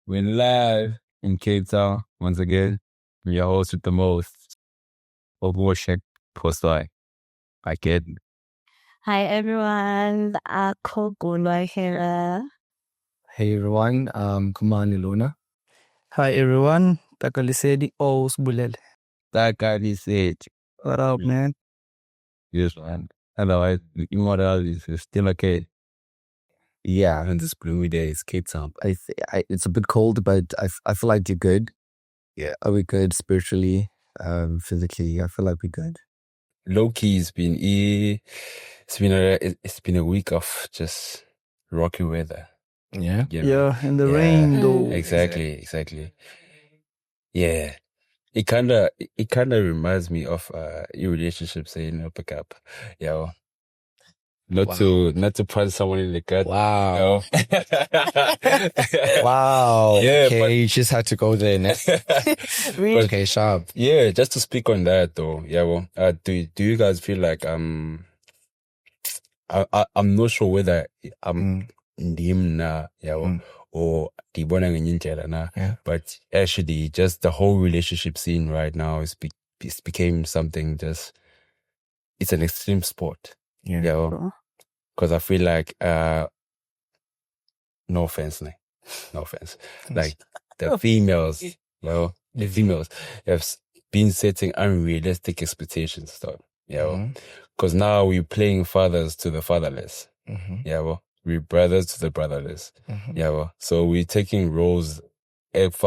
We're live in Cape Town once again. Your host with the most. Overworship Postoi. I get. Hi everyone, ako Gulay here. Hey everyone, Kumani Luna. Hi everyone, Takalisedi Osbulel. That guy he said. What up, man? Yes, man. Otherwise, the immortal is still okay. Yeah, on this gloomy day, it's Cape Town. It's a bit cold, but I feel like you're good. Yeah, are we good spiritually, physically? I feel like we're good. Low key, it's been a week of just rocky weather. Yeah, Yeah, in the rain though. Exactly. Yeah. It kinda reminds me of your relationship saying pick up. Yeah. Not to punch someone in the gut. Wow. You know? Wow. Yeah, okay, you just had to go there. Really? Okay, sharp. Yeah, just to speak on that though. Yeah, well, do you guys feel like I'm not sure whether I'm him na, yeah, well, or Dibona Ninjala na. Yeah. But actually, just the whole relationship scene right now it's became something just. It's an extreme sport. Yeah. Because I feel like no offense. Like the females, the females have been setting unrealistic expectations. So, because now we're playing fathers to the fatherless. We're brothers to the brotherless. So we're taking roles. Because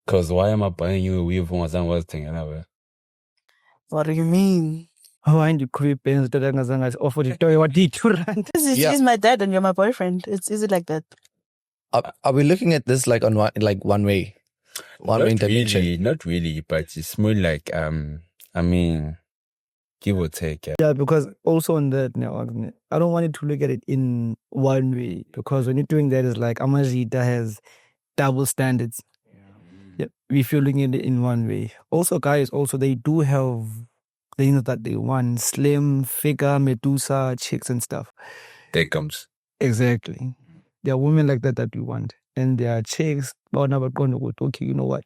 why am I buying you a weave from was thinking about? What do you mean? Why you creep pens that I offered to tell you what did you run? He's my dad and you're my boyfriend. It's easy like that. Are we looking at this like one way? Not really, but it's more like I mean, give or take. Yeah, because also on that now, I don't want you to look at it in one way, because when you're doing that, it's like Amazita has double standards. Yeah, if you're looking at it in one way. Also, guys, they do have things that they want: slim, figure, Medusa, chicks and stuff. There comes. Exactly. There are women like that we want. And there are chicks, but now we're going to go, okay, you know what?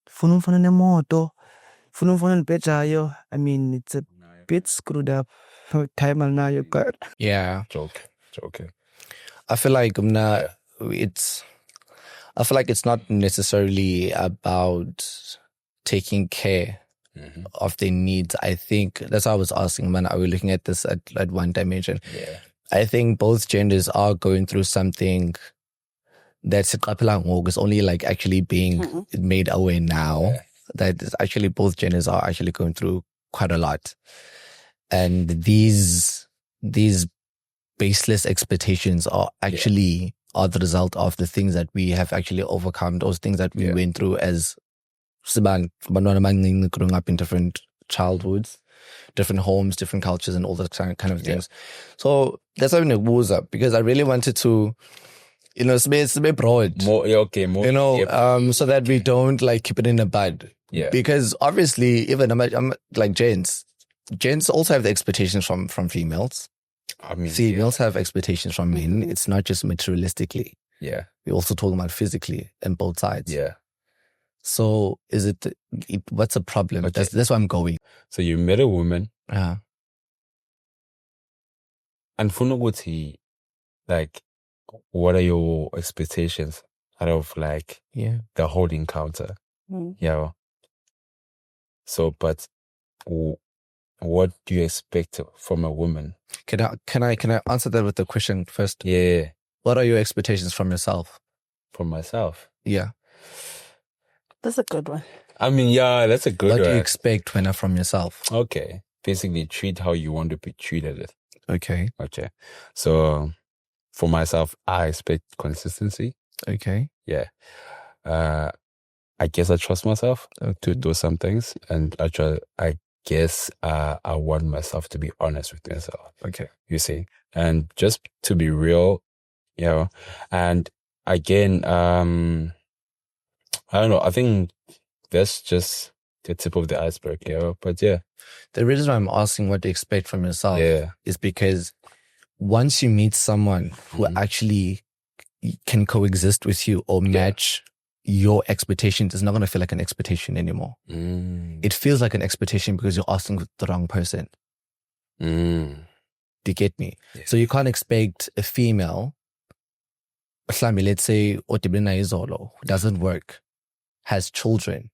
Funumfana moto. I mean, it's a bit screwed up. Time now you got. Yeah. Joking. I feel like it's not necessarily about taking care of their needs. I think that's why I was asking, man, are we looking at this at one dimension? Yeah. I think both genders are going through something that's is only like actually being made aware now. Yeah. That is actually both genders are actually going through quite a lot. And these baseless expectations are actually are the result of the things that we have actually overcome, those things that we went through as growing up in different childhoods, different homes, different cultures, and all that kind of things. So that's why it was up, because I really wanted to, it's a bit broad. More. So that we don't like keep it in a bud. Yeah. Because obviously, even I'm like gents also have the expectations from females. I mean, females have expectations from men. It's not just materialistically. Yeah. We're also talking about physically on both sides. Yeah. So what's the problem? Okay. That's where I'm going. So you met a woman. Yeah. And Funuguti, like, what are your expectations out of like the whole encounter? Yeah. So, but what do you expect from a woman? Can I answer that with the question first? Yeah. What are your expectations from yourself? From myself? Yeah. That's a good one. I mean, yeah, that's a good one. What do you expect from yourself? Okay. Basically, treat how you want to be treated. Okay. So, for myself, I expect consistency. Okay. Yeah. I guess I trust myself to do some things, and I guess I want myself to be honest with myself. Okay. You see, and just to be real, and again, I don't know. I think that's just the tip of the iceberg, but yeah. The reason why I'm asking what to expect from yourself is because once you meet someone who actually can coexist with you or match your expectations, it's not going to feel like an expectation anymore. It feels like an expectation because you're asking the wrong person. Do you get me? Yeah. So you can't expect a female, let's say, who doesn't work, has children,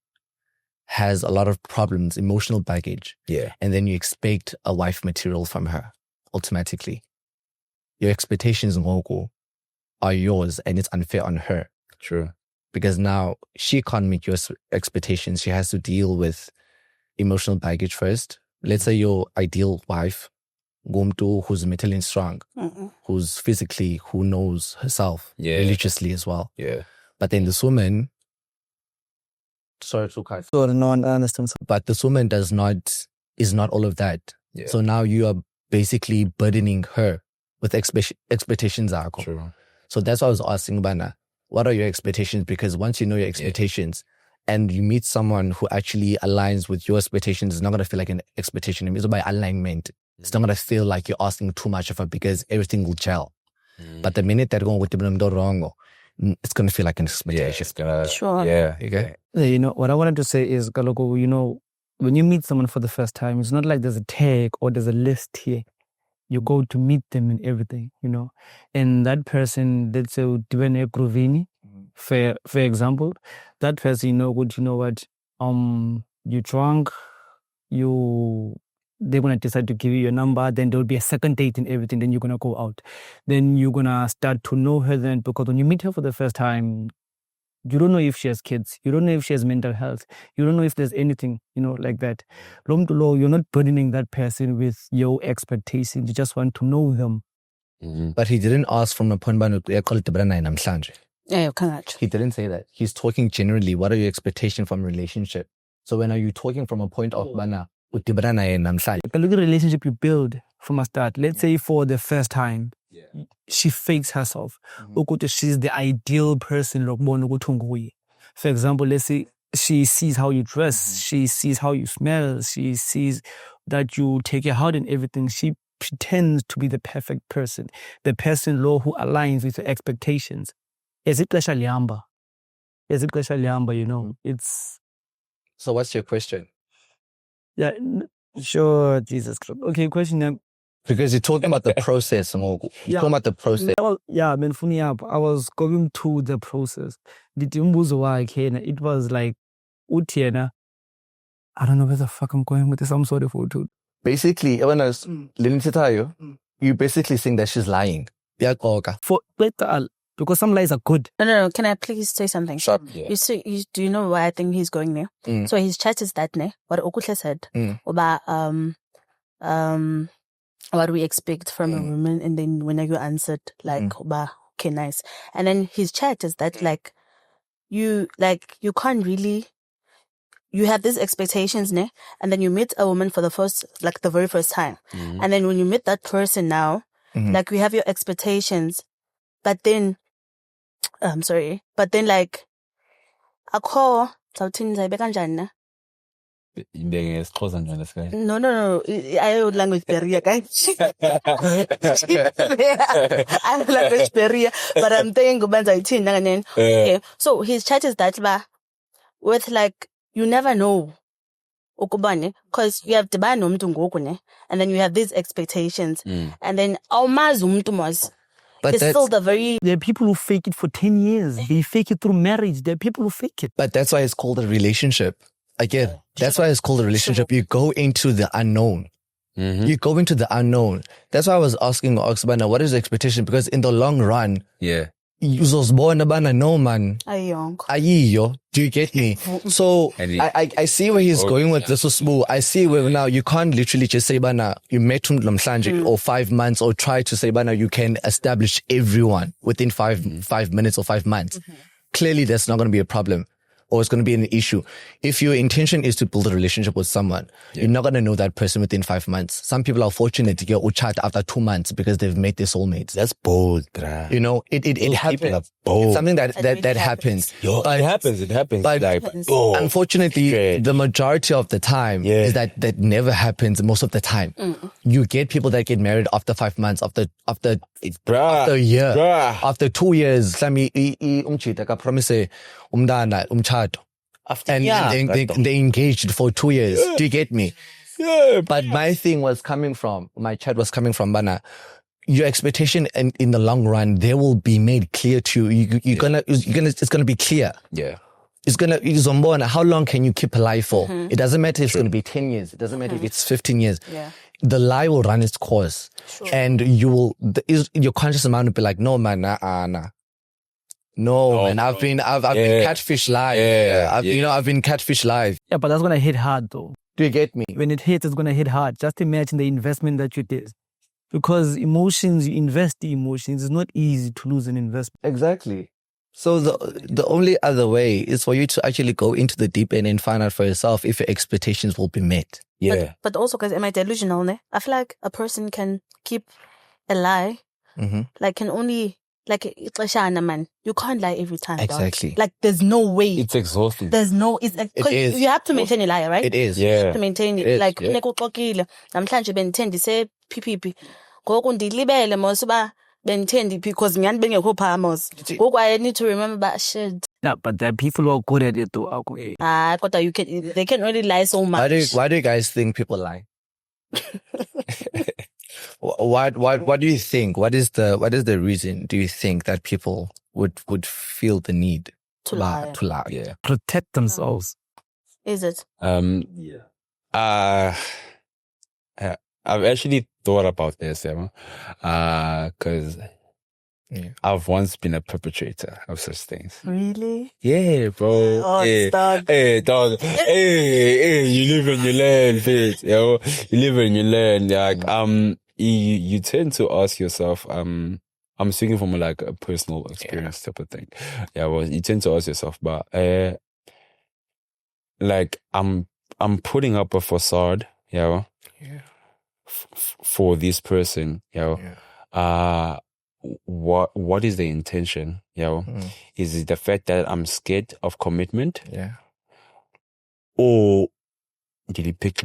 has a lot of problems, emotional baggage. Yeah. And then you expect a wife material from her automatically. Your expectations are yours and it's unfair on her. True. Because now she can't meet your expectations. She has to deal with emotional baggage first. Let's say your ideal wife, who's mentally strong, who's physically, who knows herself religiously as well. Yeah. But then this woman, sorry to cut. So no one understands. But this woman is not all of that. Yeah. So now you are basically burdening her with expectations. True. So that's why I was asking Bana, what are your expectations? Because once you know your expectations and you meet someone who actually aligns with your expectations, it's not going to feel like an expectation. It's by alignment. It's not going to feel like you're asking too much of her because everything will gel. But the minute that going to go wrong, it's going to feel like an expectation. Yeah, it's gonna. Sure. Yeah. Okay. You know, what I wanted to say is, Galoko, you know, when you meet someone for the first time, it's not like there's a tag or there's a list here. You go to meet them and everything, you know. And that person, let's say, Dibene Grovini, for example, that person, you know what, you drunk, they're going to decide to give you your number, then there'll be a second date and everything, then you're going to go out. Then you're going to start to know her then, because when you meet her for the first time, you don't know if she has kids. You don't know if she has mental health. You don't know if there's anything, you know, like that. You're not burdening that person with your expectations. You just want to know them. But he didn't ask from a point by Yeah, you can't. He didn't say that. He's talking generally. What are your expectations from a relationship? So when are you talking from a point of bana? Look at the relationship you build from a start. Let's say for the first time, she fakes herself. She's the ideal person. For example, let's say she sees how you dress, she sees how you smell, she sees that you take your heart and everything. She pretends to be the perfect person, the person who aligns with your expectations. Is it liamba? You know? It's. So what's your question? Yeah, sure, Jesus Christ. Okay, question. Because you're talking about the process. You're talking about the process. Yeah, I was going through the process. It was like, I don't know where the fuck I'm going with this. I'm sorry for it. Basically, you're basically saying that she's lying. Because some lies are good. No. Can I please say something? Sharp. Yeah. Do you know why I think he's going there? So his chat is that, what Okuhle said about what we expect from a woman, and then when you answered like, okay, nice. And then his chat is that you can't really. You have these expectations, and then you meet a woman for the very first time, and then when you meet that person now, you have your expectations, but then. I'm sorry. But then akho sawuthini zayibeka kanjani na? No. I would language barrier, guys. I have language barrier, but I'm thinking okay. So his chat is that with you never know. Because you have to and then you have these expectations, and then but it's still there are people who fake it for 10 years. They fake it through marriage. There are people who fake it. But that's why it's called a relationship. Again, that's why it's called a relationship. You go into the unknown. You go into the unknown. That's why I was asking Oxbana, what is the expectation? Because in the long run, you was born about no man. Ayiyo. Do you get me? So I see where he's going with this. I see where now you can't literally just say bana you met him or 5 months or try to say bana you can establish everyone within 5 minutes or 5 months. Clearly that's not going to be a problem. or it's going to be an issue. If your intention is to build a relationship with someone, you're not going to know that person within 5 months. Some people are fortunate to get chat after 2 months because they've met their soulmates. That's bold, bruh. You know, it happens. It's something that happens. Yo, it happens. But unfortunately, the majority of the time is that never happens most of the time. You get people that get married after 5 months, after a year, after 2 years. Promise umchado. And they engaged for 2 years. Do you get me? Yeah. But my chat was coming from Bana. Your expectation in the long run, they will be made clear to you. It's gonna be clear. Yeah. How long can you keep a lie for? It doesn't matter if it's going to be 10 years. It doesn't matter if it's 15 years. Yeah. The lie will run its course. Sure. And your conscious mind will be like, no, man, nah. No, man, I've been catfish live. I've been catfish live. Yeah, but that's gonna hit hard though. Do you get me? When it hits, it's gonna hit hard. Just imagine the investment that you did. Because emotions, you invest the emotions. It's not easy to lose an investment. Exactly. So the only other way is for you to actually go into the deep end and find out for yourself if your expectations will be met. Yeah. But also, guys, am I delusional? Ne? I feel like a person can keep a lie, like can only, like, man, you can't lie every time. Exactly. Dog. Like, there's no way. It's exhausting. It's like, It is. You have to maintain a lie, right? It is. You Yeah. have to maintain it. It is, Like, yeah. namhlanje bendithanda ise PPP. Ngoku ndilibele mos uba bendithanda because ngiyani bengekho phaa mos. Ngoku I need to remember that shit. Yeah, but there are people who are good at it though. Okay. Kodwa they can only lie so much. Why do you guys think people lie? What do you think? What is the reason do you think that people would feel the need To lie. To lie? Yeah. Protect themselves. Is it? I've actually thought about this, because I've once been a perpetrator of such things. Really? Yeah, bro. Oh, hey, dog. hey, dog. Hey, you live and you learn, bitch. You live and you learn. Like, you tend to ask yourself, I'm speaking from like a personal experience type of thing. Yeah, well, you tend to ask yourself, but like I'm putting up a facade, for this person, what is the intention, Is it the fact that I'm scared of commitment? Yeah. Or did you pick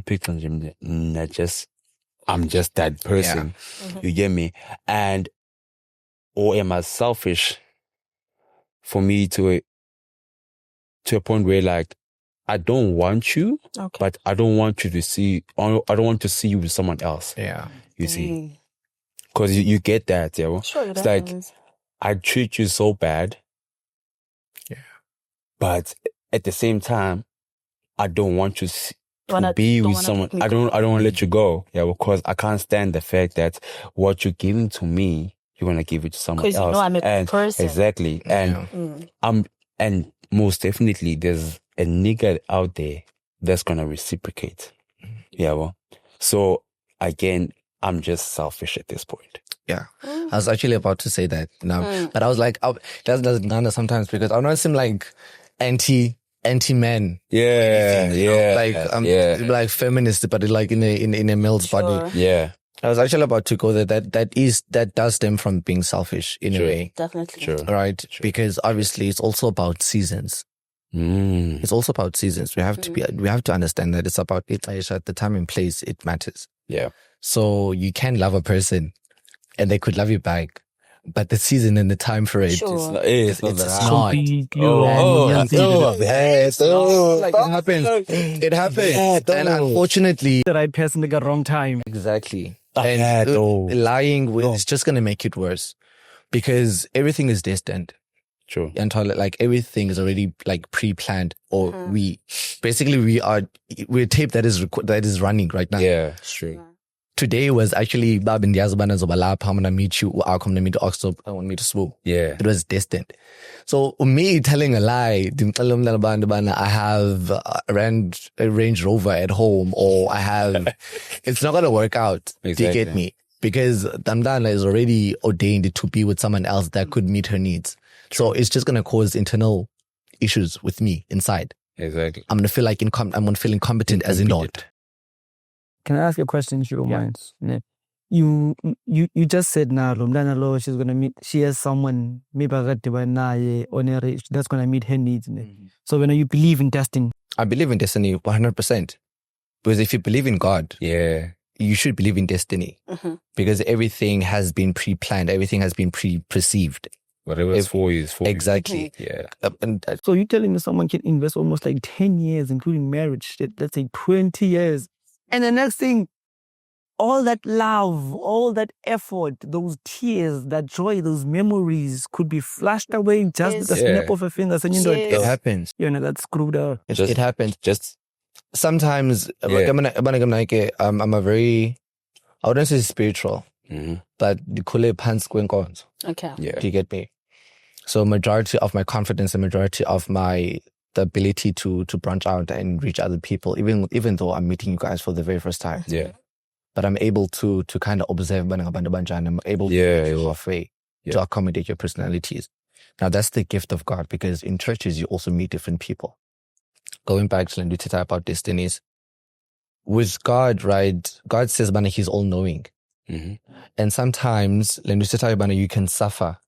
I'm just that person. You get me? And or am I selfish for me to a point where like I don't want you, but I don't want you to see. I don't want to see you with someone else. Yeah, you see, because you get that, Sure, it's like I treat you so bad, but at the same time, I don't want you to be with someone. I don't want to let you go, because I can't stand the fact that what you're giving to me, you're gonna give it to someone else. Because you know I'm a person. Exactly, and and most definitely there's a nigga out there that's gonna reciprocate. So again, I'm just selfish at this point. Yeah. I was actually about to say that now, but I was like, that doesn't matter sometimes because I know it seem like anti-man. Like feminist, but like in a male's body. Yeah. I was actually about to go there. That does stem from being selfish in a way. Definitely. Sure. Right? Sure. Because obviously it's also about seasons. It's also about seasons. We have to understand that it's about it. At the time and place, it matters. Yeah. So you can love a person and they could love you back, but the season and the time for it, it's not. Like it happens. It happens. And unfortunately, the right person at the wrong time. Exactly. And lying is just going to make it worse because everything is destined. True. And like everything is already like pre-planned, or we're a tape that is running right now. Yeah, true. Today was actually Bab and Yazban as I'm gonna meet you, or I'm gonna meet Oxford, I want to meet Swo. Yeah. It was destined. So me telling a lie, I have a Range Rover at home, or I have, it's not gonna work out. Exactly. Do you get me? Because Damdana is already ordained to be with someone else that could meet her needs. So it's just going to cause internal issues with me inside. Exactly. I'm gonna feel like I'm gonna feel incompetent as in not. Can I ask you a question, if you don't mind? Yeah. You just said now, she's gonna meet. She has someone maybe that's gonna meet her needs. So when you believe in destiny, I believe in destiny 100%. Because if you believe in God, you should believe in destiny. Because everything has been pre-planned, everything has been pre-perceived. Whatever is for you is for exactly. you. Yeah. So you're telling me someone can invest almost like 10 years, including marriage, let's say 20 years. And the next thing, all that love, all that effort, those tears, that joy, those memories could be flashed away just with a snap of a finger. It happens. That's screwed up. It happens. Just sometimes, I'm a very, I wouldn't say spiritual, but Okay. Do you get me? So majority of my confidence and majority of the ability to branch out and reach other people, even though I'm meeting you guys for the very first time. Yeah. But I'm able to kind of observe and I'm able to accommodate your personalities. Now that's the gift of God, because in churches you also meet different people. Going back to Lendutita about destinies, with God, right? God says, "Bana, He's all knowing," and sometimes Lendutita, you can suffer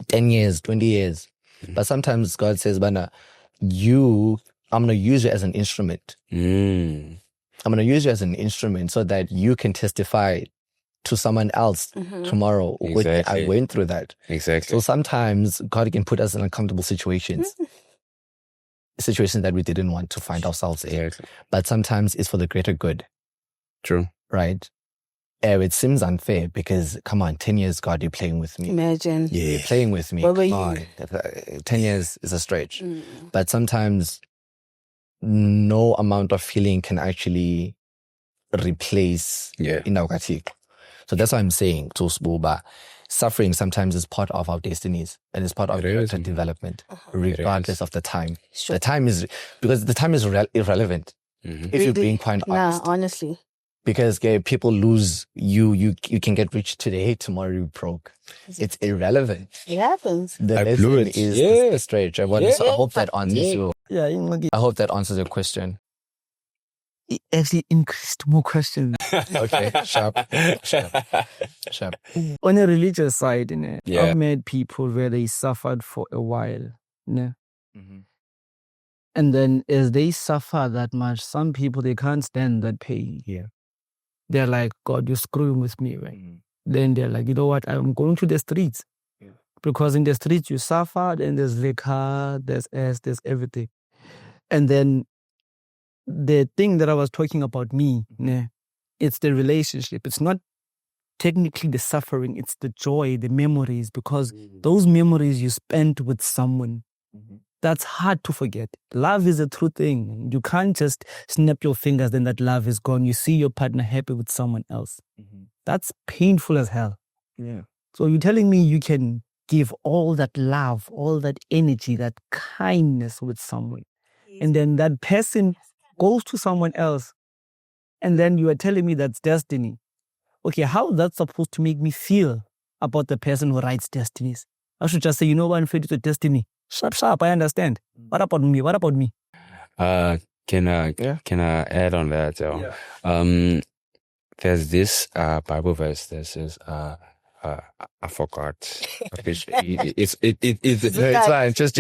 10 years, 20 years, but sometimes God says, "Bana, I'm gonna use you as an instrument." I'm going to use you as an instrument so that you can testify to someone else tomorrow. Exactly. I went through that. Exactly. So sometimes God can put us in uncomfortable situations, situations that we didn't want to find ourselves in. Exactly. But sometimes it's for the greater good. True. Right? It seems unfair because, come on, 10 years, God, you're playing with me. Imagine. Yeah. You're playing with me. What were you? 10 years is a stretch. But sometimes no amount of feeling can actually replace inaugati. So that's why I'm saying to Sbuba, suffering sometimes is part of our destinies and it's part of character development, regardless of the time. Sure. The time is irrelevant. If you're being quite honest. Honestly. Because people lose you can get rich today, tomorrow you're broke. It's irrelevant. It happens. The lesson is straight. I hope that answers you. Yeah, I hope that answers your question. It actually increased more questions. Okay, sharp. On a religious side, I've met people where they suffered for a while. And then as they suffer that much, some people, they can't stand that pain. Yeah. They're like, "God, you're screwing with me, right?" Then they're like, "You know what? I'm going to the streets." Because in the streets you suffer, and there's liquor, there's everything. And then the thing that I was talking about it's the relationship. It's not technically the suffering, it's the joy, the memories, because those memories you spent with someone, that's hard to forget. Love is a true thing. You can't just snap your fingers, then that love is gone. You see your partner happy with someone else. That's painful as hell. Yeah. So you're telling me you can give all that love, all that energy, that kindness with someone, and then that person goes to someone else, and then you are telling me that's destiny. Okay, how is that supposed to make me feel about the person who writes destinies? I should just say, you know what, I'm fed with destiny. Sharp, I understand. What about me? Can I add on that? There's this Bible verse that says, I forgot. It's fine. Just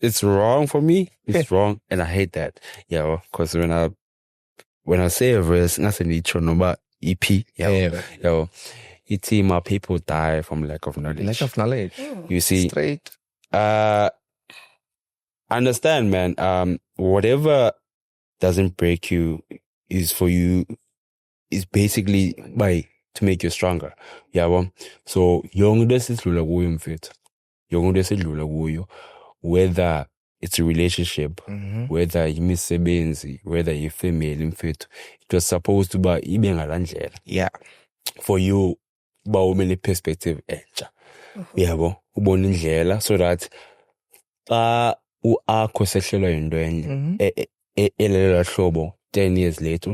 it's wrong for me. It's wrong, and I hate that. Yeah, because when I say a verse, nothing each number EP. It's my people die from lack of knowledge. Lack of knowledge. You see, straight. Understand, man. Whatever doesn't break you is for you. Is basically to make you stronger. Yeah, so young is whether it's a relationship, whether you misebenzi, whether you female it was supposed to be yeah. For you, many perspective yeah, so that akho sehlelwa into enye elela hlobo 10 years later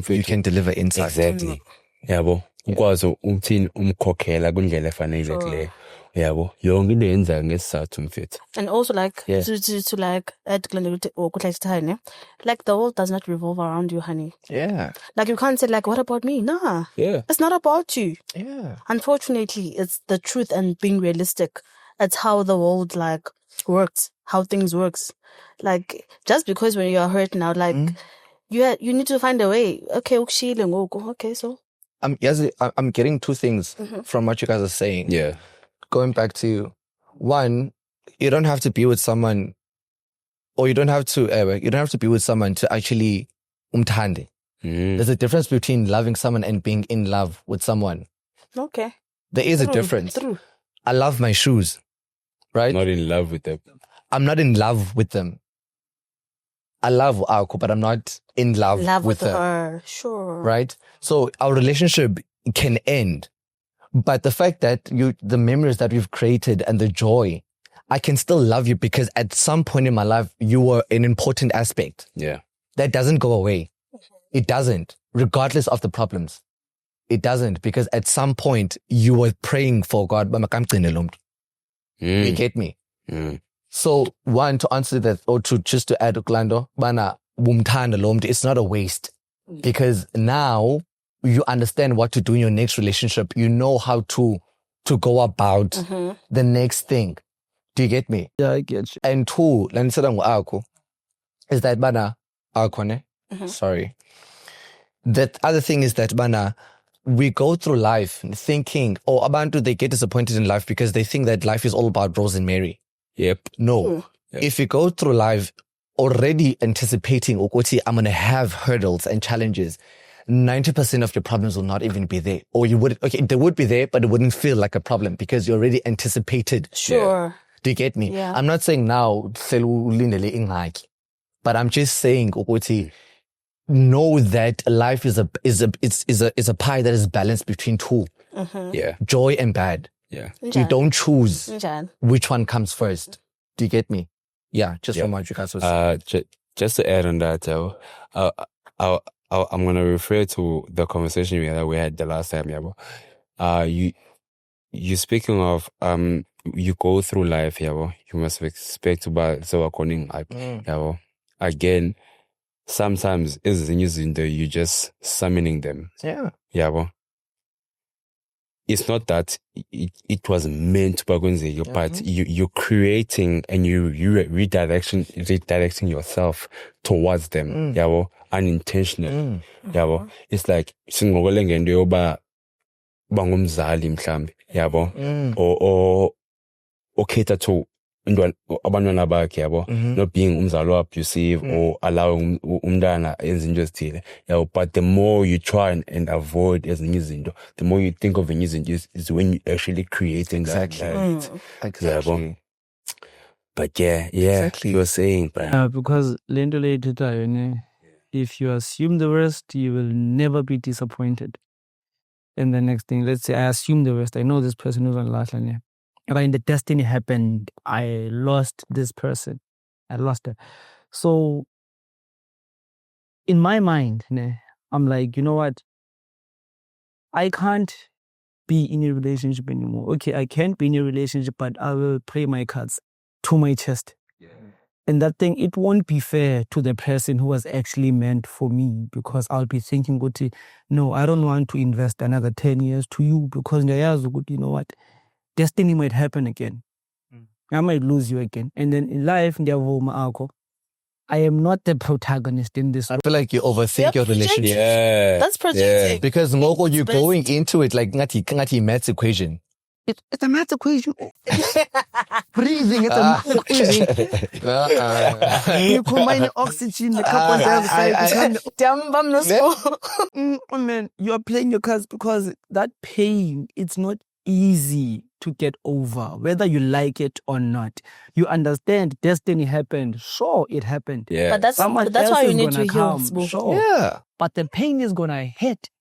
you can deliver insight. Exactly. Yabo ukwazi umthini umkhokhela kundlela efanelekileyo Yabo, yonke into yenza ngesizathu mfethu. And also like Yeah. to like add like the world does not revolve around you, honey. Yeah. Like you can't say like, what about me? Nah. Yeah. It's not about you. Yeah. Unfortunately, it's the truth and being realistic. It's how the world like works, how things works. Like just because when you are hurt now, like you need to find a way. Okay, okay, so I'm getting two things from what you guys are saying. Yeah. Going back to one, you don't have to be with someone, or you don't have to be with someone to actually umthande. There's a difference between loving someone and being in love with someone. okay. There is a difference. True. I love my shoes, right? Not in love with them. I'm not in love with them. I love Ako, but I'm not in love with her. her. Sure. Right? So our relationship can end. But the fact that the memories that we've created and the joy, I can still love you because at some point in my life, you were an important aspect. Yeah. That doesn't go away. It doesn't, regardless of the problems. It doesn't, because at some point you were praying for God. You get me? So one, to answer that, or just to add Uklando, it's not a waste, because now you understand what to do in your next relationship. You know how to go about the next thing. Do you get me? Yeah, I get you. And two, is that sorry. That other thing is that we go through life thinking, abantu, they get disappointed in life because they think that life is all about Rose and Mary. Yep. No. Yep. If you go through life already anticipating, I'm going to have hurdles and challenges, 90% of your problems will not even be there. Or they would be there, but it wouldn't feel like a problem because you already anticipated. Sure. Yeah. Do you get me? Yeah. I'm not saying now, but I'm just saying, know that life is a pie that is balanced between two. Yeah. Joy and bad. Yeah. You don't choose which one comes first. Do you get me? Yeah, just from what you guys were saying. Just to add on that, I'm going to refer to the conversation we had the last time, you speaking of, you go through life, you must expect to buy so according life, again, sometimes you're just summoning them. Yeah. It's not that it was meant to be, but you're creating and you're redirecting yourself towards them. Unintentionally. It's like or cater to abantwana bakhe not being umzali abusive or allowing umntana ezinto ezithile but the more you try and avoid ezinye izinto, the more you think of enye izinto is when you actually creating that. Exactly. But exactly. You were saying, because if you assume the worst, you will never be disappointed. And the next thing, let's say I assume the worst. I know this person who's on the last line. When the destiny happened, I lost this person. I lost her. So in my mind, I'm like, you know what? I can't be in a relationship anymore. Okay, I can't be in a relationship, but I will play my cards to my chest. And that thing, it won't be fair to the person who was actually meant for me, because I'll be thinking, no, I don't want to invest another 10 years to you, because you know what? Destiny might happen again. I might lose you again. And then in life, I am not the protagonist in this. I feel like you overthink your relationship. Yeah. That's projecting. Because you're going into it like ngati maths equation. It's a maths equation. Breathing, it's a maths equation. You combine the oxygen, the carbon dioxide. Man, you are playing your cards because that pain, it's not easy to get over, whether you like it or not. You understand destiny happened. Sure, it happened. Yeah. But that's why you need to heal. Sure. Yeah. But the pain is going to hit.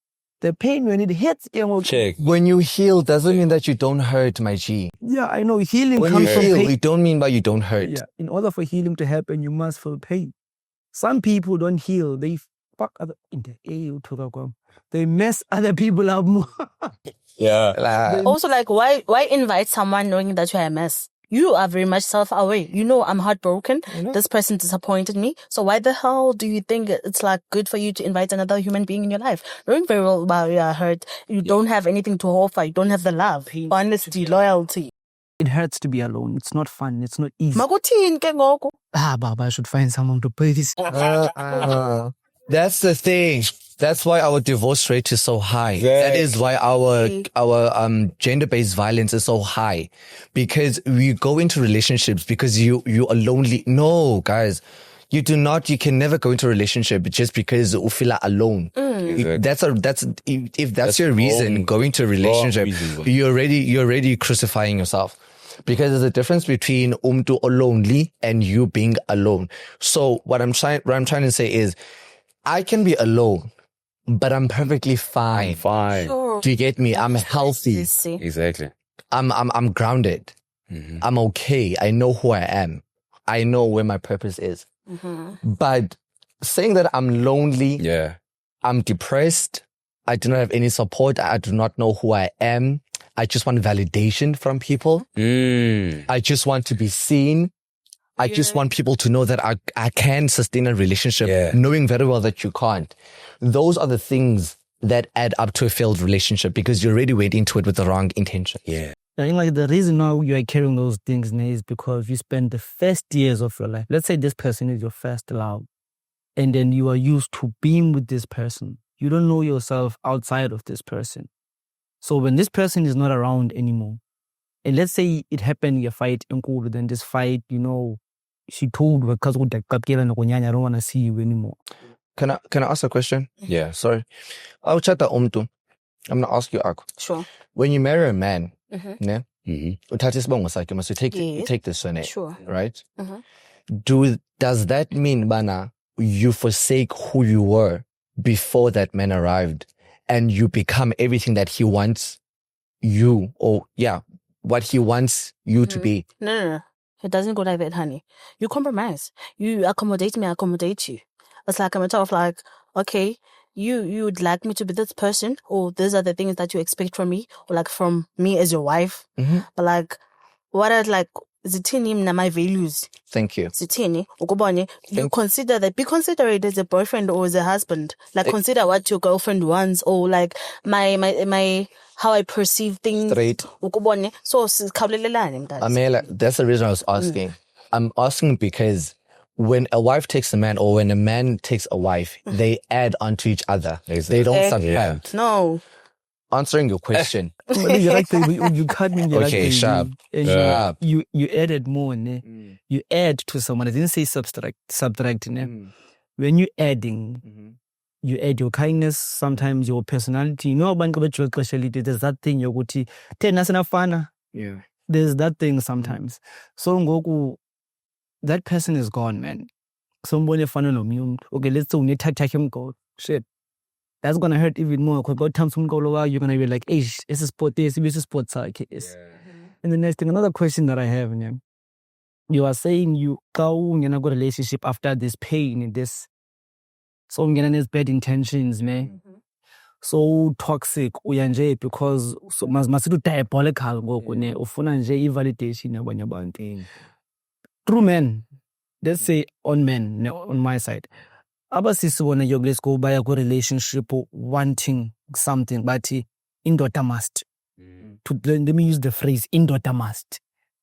The pain, when it hits, check. When you heal, doesn't mean that you don't hurt, my G. Yeah, I know. Healing when comes you from heal, pain. It don't mean that you don't hurt. Yeah. In order for healing to happen, you must feel pain. Some people don't heal. They fuck other. They mess other people up more. Yeah. Like, Also, like, why invite someone knowing that you're a mess? You are very much self-aware. You know, I'm heartbroken. This person disappointed me. So why the hell do you think it's like good for you to invite another human being in your life? Knowing very well about you are hurt. You don't have anything to offer. You don't have the love, honesty, loyalty. It hurts to be alone. It's not fun. It's not easy. Makuthini ke ngoku? Baba, I should find someone to pay this. that's the thing. That's why our divorce rate is so high. Exactly. That is why our gender-based violence is so high, because we go into relationships because you are lonely. No, guys, you do not. You can never go into a relationship just because you feel alone. Exactly. If that's your reason wrong. going to a relationship, reason. you're already crucifying yourself. Because there's a difference between umtu lonely and you being alone. So what I'm trying to say is, I can be alone, but I'm perfectly fine. Fine. Sure. Do you get me? I'm healthy. Exactly. I'm grounded. I'm okay. I know who I am. I know where my purpose is. But saying that I'm lonely, Yeah. I'm depressed, I do not have any support, I do not know who I am, I just want validation from people. I just want to be seen. I just want people to know that I can sustain a relationship, knowing very well that you can't. Those are the things that add up to a failed relationship, because you're already went into it with the wrong intention. Yeah. I think like the reason now you are carrying those things is because you spend the first years of your life. Let's say this person is your first love, and then you are used to being with this person. You don't know yourself outside of this person. So when this person is not around anymore, and let's say it happened, you fight, and then this fight, she told because I don't want to see you anymore. Can I ask a question? Yeah. Sorry. I'll chat that I'm gonna ask you, Aku. Sure. When you marry a man, Mhm. you must take Yes. take this surname. Sure. Right? Mhm. Does that mean, Bana, you forsake who you were before that man arrived, and you become everything that he wants you, or what he wants you to be? No. It doesn't go like that, honey. You compromise. You accommodate me, I accommodate you. It's like a matter of like, okay, you would like me to be this person, or these are the things that you expect from me, or like from me as your wife. But like, what are like zithini mna my values? Thank you. Zithini ukubone, you consider that, be considerate as a boyfriend or as a husband. Like consider what your girlfriend wants, or like my how I perceive things. Straight. Ukubone, so sikhawulelelane mntana. Amela, that's the reason I was asking. I'm asking because when a wife takes a man, or when a man takes a wife, they add onto each other. They don't subtract. No. Answering your question. You cut me. Okay, sharp. And you added more. You add to someone. I didn't say subtract. When you adding, you add your kindness, sometimes your personality. There's that thing you're going to there's that thing sometimes. So that person is gone, man. Somebody okay, let's say we need to go. Shit. That's gonna hurt even more. Because by the time someone goes over, you're gonna be like, hey, it's a sport this, it's a sport case. And the next thing, another question that I have, you are saying you go in a good relationship after this pain, this so there's bad intentions, man. So toxic, because so must diabolical validation. True men, let's say on men, on my side. Abasisi bona let's go by a good relationship wanting something, but indoda must. Let me use the phrase indoda must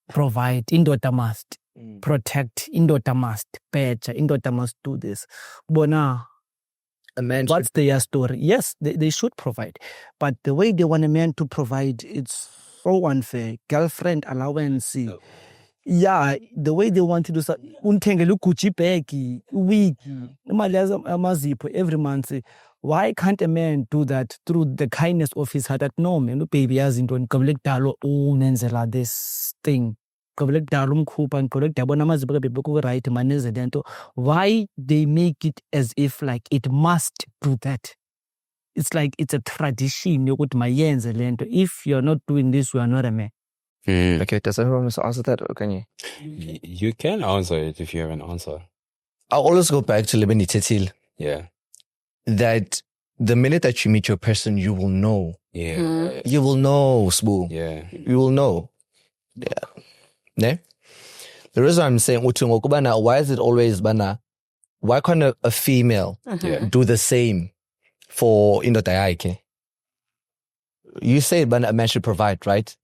provide, indoda must protect, indoda must better, indoda must do this. Bona, A man. what's their story? Yes, they should provide, but the way they want a man to provide, it's so unfair. Girlfriend allowance. Yeah, the way they want to do so, untengele Gucci bag, wig, every month. Why can't a man do that through the kindness of his heart? That no, man, baby, as in don't collect nenzela this thing. Collect right, why they make it as if like it must do that? It's like it's a tradition. If you're not doing this, you are not a man. Okay, does everyone want to answer that, or can you? You can answer it if you have an answer. I'll always go back to Lebeni Tetil. Yeah. That the minute that you meet your person, you will know Yeah. You will know, Sbu. Yeah. You will know. Yeah. Ne? The reason I'm saying, why is it always bana? Why can't a female do the same for Indotayaike? You say bana, a man should provide, right?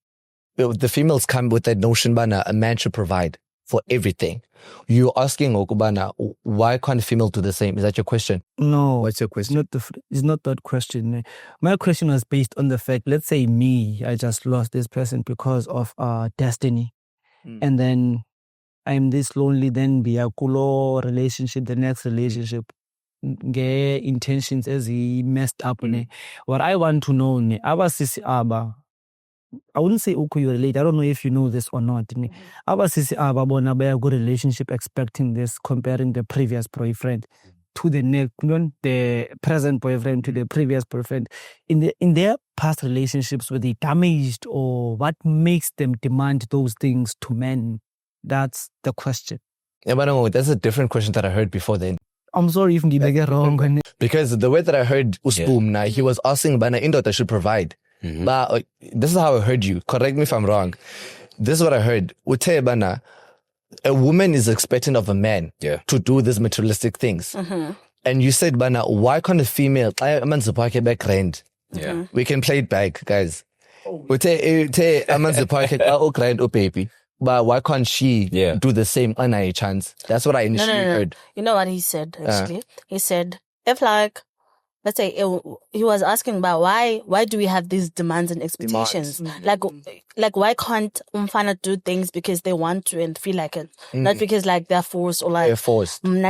The females come with that notion bana, a man should provide for everything. You're asking Okubana, why can't a female do the same? Is that your question? No. What's your question? It's not that question. My question was based on the fact, let's say I just lost this person because of destiny. And then I'm this lonely, then be a cool relationship, the next relationship. Intentions as he messed up. What I want to know, I wouldn't say uku you relate. I don't know if you know this or not. Aba sisi aba bona baya good relationship expecting this, comparing the previous boyfriend to the present boyfriend to the previous boyfriend. In their past relationships, were they damaged, or what makes them demand those things to men? That's the question. Yeah, but no, that's a different question that I heard before then. I'm sorry if I get wrong. Because the way that I heard Usboom, he was asking Bana Indota should provide. But this is how I heard you. Correct me if I'm wrong. This is what I heard. Ute Bana, a woman is expecting of a man to do these materialistic things. And you said, Bana, why can't a female? We can play it back, guys. But why can't she do the same on a chance? That's what I initially heard. You know what he said, actually? He said, if let's say he was asking about why do we have these demands and expectations? Like why can't umfana do things because they want to and feel like it, not because like they're forced or like they're forced. And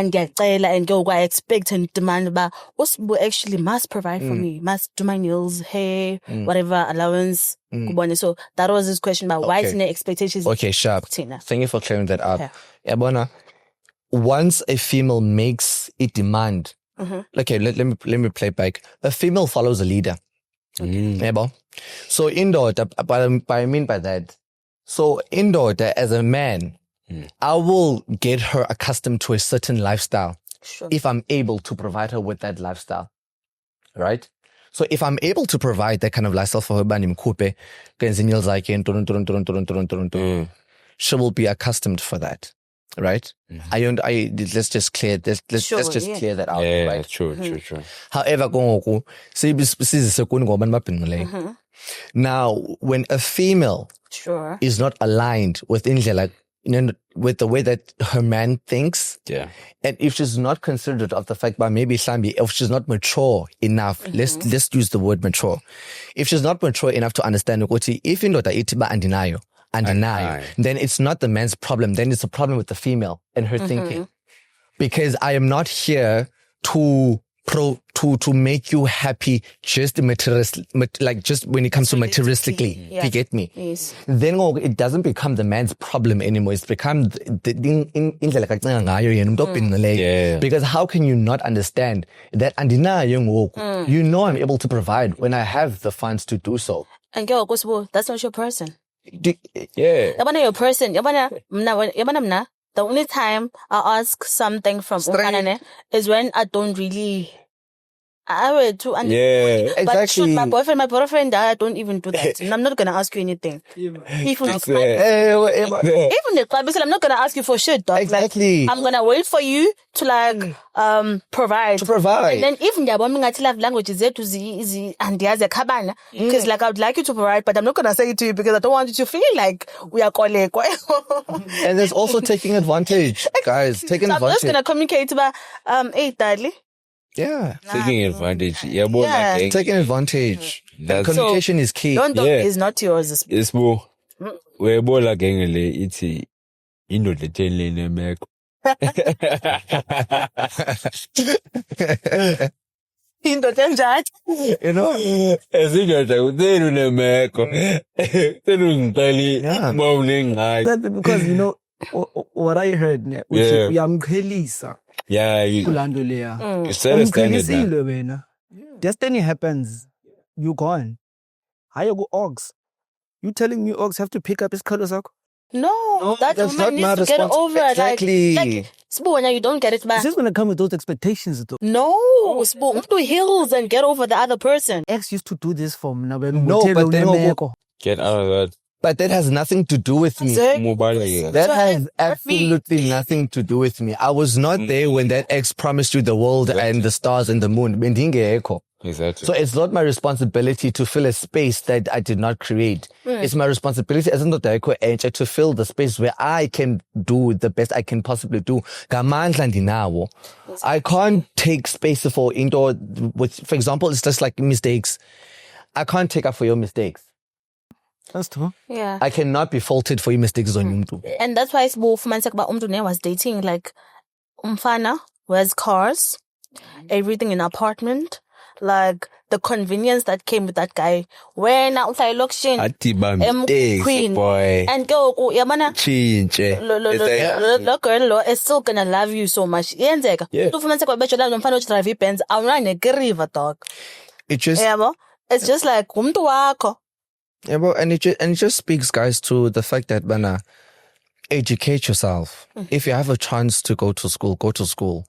go I expect and demand, but Usbu actually must provide for me, must do my nails, hair, whatever allowance. So that was his question about why Tina expectations. Okay, sharp. Tina. Thank you for clearing that up. Yeah, Bona, once a female makes a demand. Okay, let me play back. A female follows a leader. So indoor, but I mean by that, so indoor as a man, I will get her accustomed to a certain lifestyle if I'm able to provide her with that lifestyle, right? So if I'm able to provide that kind of lifestyle for her, she will be accustomed for that. Right? Let's just clear this. Let's just clear that out. Yeah, right? True. However, now when a female is not aligned with with the way that her man thinks, and if she's not considerate of the fact that maybe if she's not mature enough, let's use the word mature. If she's not mature enough to understand if itiba and deny, then it's not the man's problem. Then it's a problem with the female and her thinking. Because I am not here to make you happy just just when it comes to materialistically. You get me? Yes. Then it doesn't become the man's problem anymore. It's become because how can you not understand that you know I'm able to provide when I have the funds to do so. And girl, that's not your person. Yeah. Your person. The only time I ask something from Ukanane is when I don't really. Exactly. But shoot, my boyfriend, I don't even do that. And I'm not gonna ask you anything. Even the club, I'm not gonna ask you for shit, dog. Exactly. I'm gonna wait for you to provide. And then even the bombing at love languages easy and there's a cabana. Because I would like you to provide, but I'm not gonna say it to you because I don't want you to feel like we are colleagues. And there's also taking advantage, guys. Taking advantage. I'm just gonna communicate about hey, Dudley. Yeah. Taking advantage. Taking advantage. Communication is key. Is not yours. It's more. We're more like it's the telling America. You know, as in the America. That's because what I heard. Destiny happens. You gone. How you go Ox? You telling me Ox have to pick up his colors? No, that that's woman not my needs to get over it. Exactly. Like, Sbu, now you don't get it back. It's just gonna come with those expectations though. No, Sbu, do heals and get over the other person. Ex used to do this for me. No, but then Get out of that. but that has nothing to do with me. Mobile, yeah. That has absolutely nothing to do with me. I was not there when that ex promised you the world and the stars and the moon. Exactly. So it's not my responsibility to fill a space that I did not create. It's my responsibility as an to fill the space where I can do the best I can possibly do. I can't take space for indoor with, for example, it's just like mistakes. I can't take up for your mistakes. That's true. Yeah. I cannot be faulted for your mistakes on you. And that's why Sbu Umdu was dating like umfana who has cars, everything in apartment. Like the convenience that came with that guy. When outside location, queen, boy. and go, yamana, Change. the girl is still gonna love you so much. Yeah. It just, it's just like and it just speaks, guys, to the fact that bana, educate yourself. If you have a chance to go to school, go to school.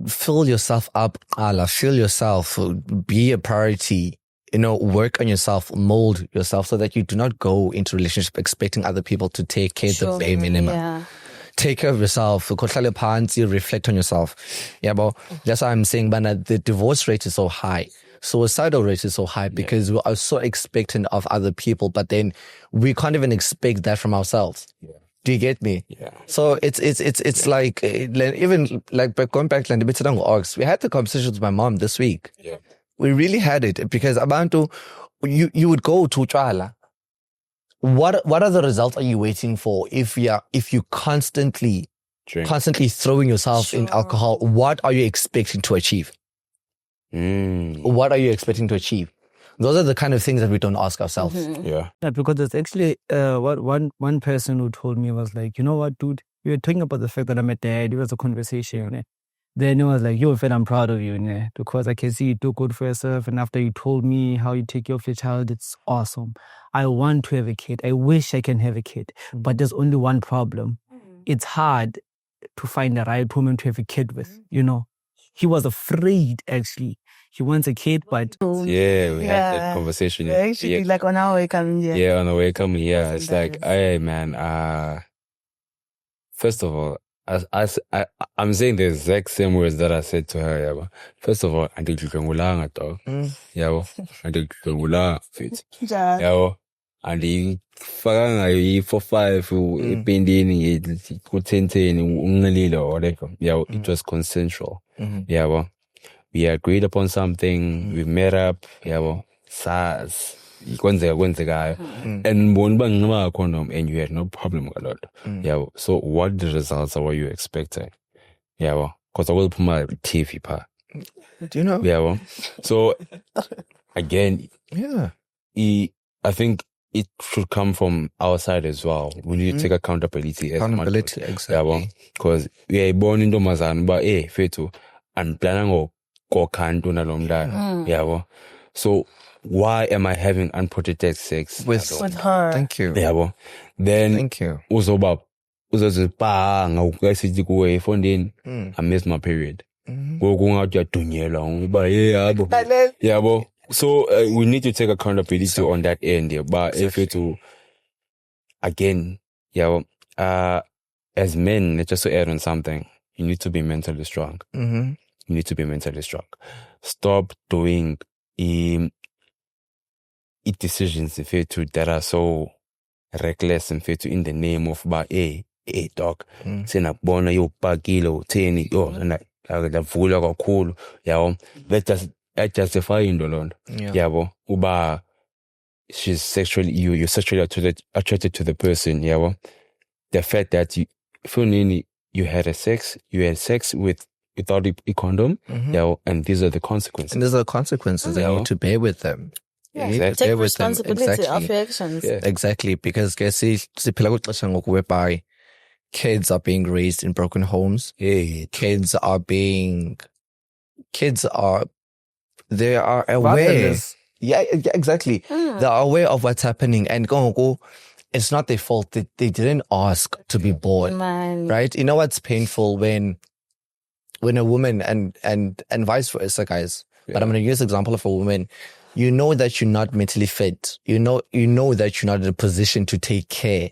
Fill yourself up, fill yourself, be a priority, work on yourself, mold yourself so that you do not go into relationship expecting other people to take care of the bare minimum. Yeah. Take care of yourself, reflect on yourself. Yeah, but that's why I'm saying, the divorce rate is so high. Suicidal rate is so high because we are so expectant of other people, but then we can't even expect that from ourselves. Yeah. Do you get me? Yeah. So it's like, even like going back to we had the conversation with my mom this week. Yeah. We really had it because Abantu, you would go to Chala. What are the results are you waiting for if you constantly throwing yourself in alcohol? What are you expecting to achieve? What are you expecting to achieve? Those are the kind of things that we don't ask ourselves. Yeah. Because there's actually what one person who told me was like, you know what, dude, we were talking about the fact that I'm a dad. It was a conversation. Then it was like, yo, Fed, I'm proud of you, because I can see you do good for yourself. And after you told me how you take care of your child, it's awesome. I want to have a kid. I wish I can have a kid. But there's only one problem. It's hard to find the right woman to have a kid with, He was afraid, actually. He wants a kid, but... Yeah, we had that conversation. Actually, like on our way coming here. Yeah, on the way coming here. It's like, hey, man, first of all, I'm saying the exact same words that I said to her, yeah. First of all, I think you can ulanga, dog. Yeah, I think you can ulanga, fit. Yeah, and the fakanga 4-5 pending or whatever. Yeah, it was consensual. Yeah, we agreed upon something, we met up, yeah, SARS, and condom, and you had no problem with that. Yeah, so what the results were you expecting? Yeah, because I will put my TV part. Do you know? Yeah, so again, I think it should come from our side as well. We need to take accountability. Accountability, exactly. Yeah, because we are born in Domazan, but fetu and planning yeah, so why am I having unprotected sex with her? Thank you. Yeah, then thank you. I missed my period. Yeah, so we need to take accountability on that end. Yeah, but if it to again, as men, just to add on something, you need to be mentally strong. You need to be mentally strong. Stop doing decisions that are so reckless and in the name of dog. Sena bona yo pakilo teni yo na la vula kakhulu. Yeah, that justifying the Lord. Yeah, uba she's sexually you're sexually attracted to the person. Yeah, the fact that you had sex without a condom, and these are the consequences. And these are the consequences you need to bear with them. Yeah, exactly. Take responsibility of your actions. Yeah. Exactly, because whereby kids are being raised in broken homes. Kids are they are aware. Yeah, exactly. They are aware of what's happening, and it's not their fault. They didn't ask to be born, Man. right? You know what's painful when a woman and vice versa, guys. But I'm going to use the example of a woman. You know that you're not mentally fit. You know that you're not in a position to take care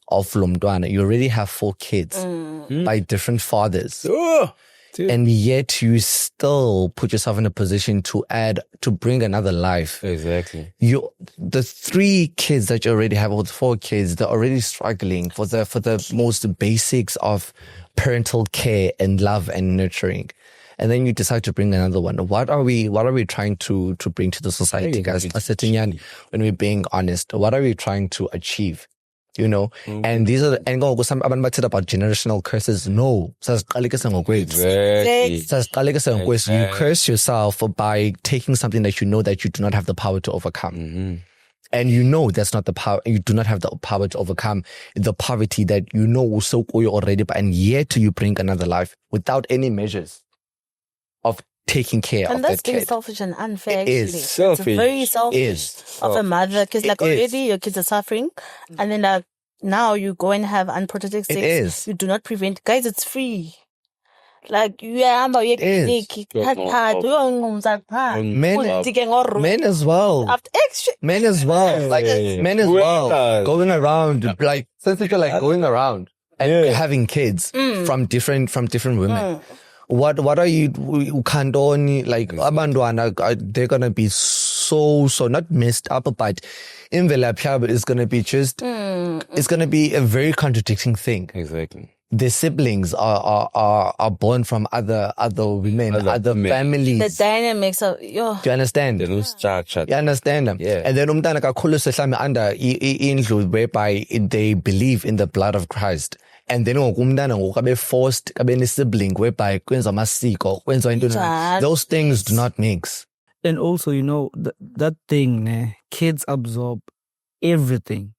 of Lomdwana. You already have 4 kids by different fathers. And yet you still put yourself in a position to bring another life. Exactly. The 3 kids that you already have, or the 4 kids, they're already struggling for the most basics of parental care and love and nurturing. And then you decide to bring another one. What are we trying to bring to the society, guys? When we're being honest, what are we trying to achieve? You know, and these are some about generational curses. No, Exactly. You curse yourself by taking something that you know that you do not have the power to overcome. And you know that's not the power. You do not have the power to overcome the poverty that you know will soak you already. And yet you bring another life without any measures of taking care of that kid. And that's being selfish and unfair. It is actually. selfish. It's very selfish of a mother, because like already your kids are suffering, and then now you go and have unprotected sex. It is. You do not prevent. Guys, it's free. Like you are Men as well. Men as well. Like men as well. Going around like since you're like going around and having kids from different women. What are you kandoni like abantwana? They're gonna be so not messed up, but imvelaphi is gonna be just it's gonna be a very contradicting thing. Exactly. The siblings are born from other women, other families. The dynamics of Do you understand? You understand them? Yeah. And then umntana kakhulu sehlami under indlu whereby they believe in the blood of Christ. And then umntana ngoku forced abe sibling whereby kwenza amasiko, kwenza into. Those things do not mix. And also, you know, that thing, kids absorb everything.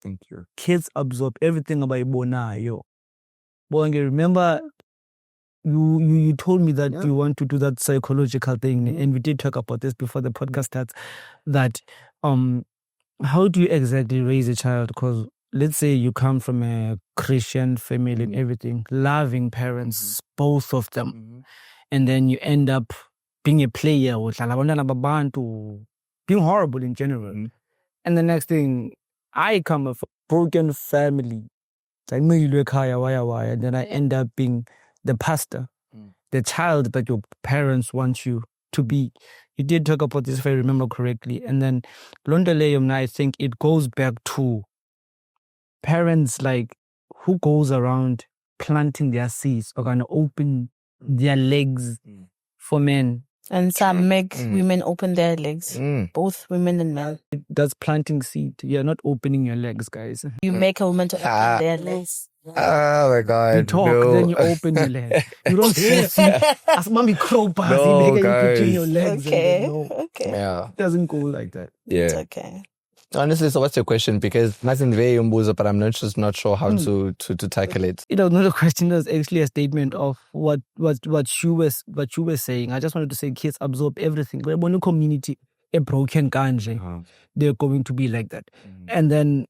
Thank you. Kids absorb everything about Ibonayo. Bonge, remember you told me that you want to do that psychological thing, and we did talk about this before the podcast starts, that how do you exactly raise a child? Because let's say you come from a Christian family and everything, loving parents, both of them, and then you end up being a player with being horrible in general. And the next thing, I come from a broken family. And then I end up being the pastor, the child that your parents want you to be. You did talk about this, if I remember correctly. And then Londaleum, I think it goes back to parents like who goes around planting their seeds or gonna open their legs for men. And some make women open their legs, both women and men. That's planting seed. You're not opening your legs, guys. You make a woman to open their legs. Oh my God. You talk, then you open your legs. You don't see as mommy crowbars, you put in your legs. Okay. Okay. Yeah. It doesn't go like that. Yeah. It's okay. Honestly, so what's your question? Because nothing very umbuzo, but I'm not sure how to tackle it. You know, not a question. That's actually a statement of what you were saying. I just wanted to say kids absorb everything. But when a community a broken country, they're going to be like that. And then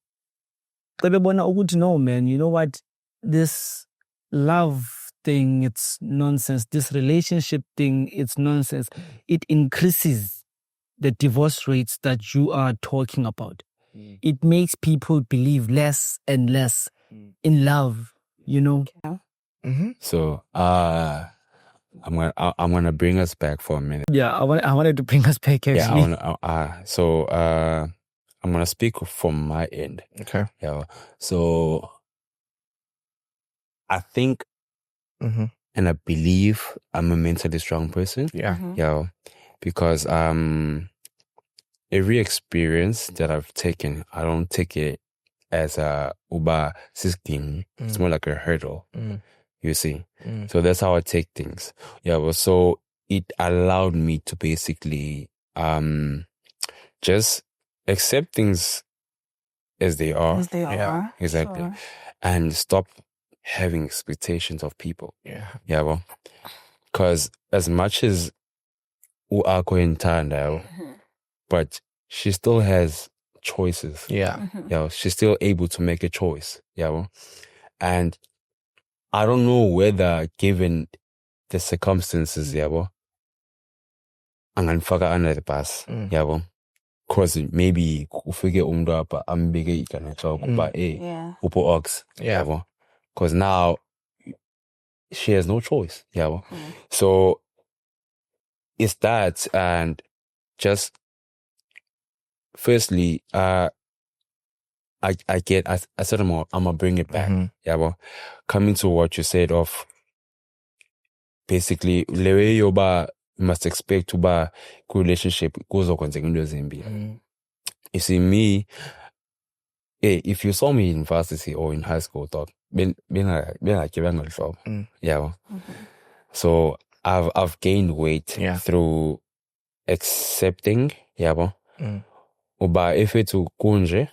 no, man, you know what? This love thing, it's nonsense. This relationship thing, it's nonsense. It increases the divorce rates that you are talking about. It makes people believe less and less in love, you know? So, I'm gonna bring us back for a minute. Yeah, I wanted to bring us back, actually. Yeah, I'm gonna speak from my end. Okay. Yeah. So, I think and I believe I'm a mentally strong person. Yeah. Yeah. Because every experience that I've taken, I don't take it as a uba system. It's more like a hurdle. You see. So that's how I take things. Yeah. Well, so it allowed me to basically just accept things as they are. As they are. Exactly. Sure. And stop having expectations of people. Yeah. Yeah. Well, because as much as Uako in Tanda, but she still has choices. Yeah. She's still able to make a choice. And I don't know whether, given the circumstances, anganifaka under the bus, because maybe ufike umuntu apha ambeke igama kuba upo ox, because now she has no choice, So it's that, and just firstly, I said I'm gonna bring it back, coming to what you said of basically the way you must expect to buy good relationship goes on. You see me, if you saw me in university or in high school, so I've gained weight through accepting, uba if it's kunje,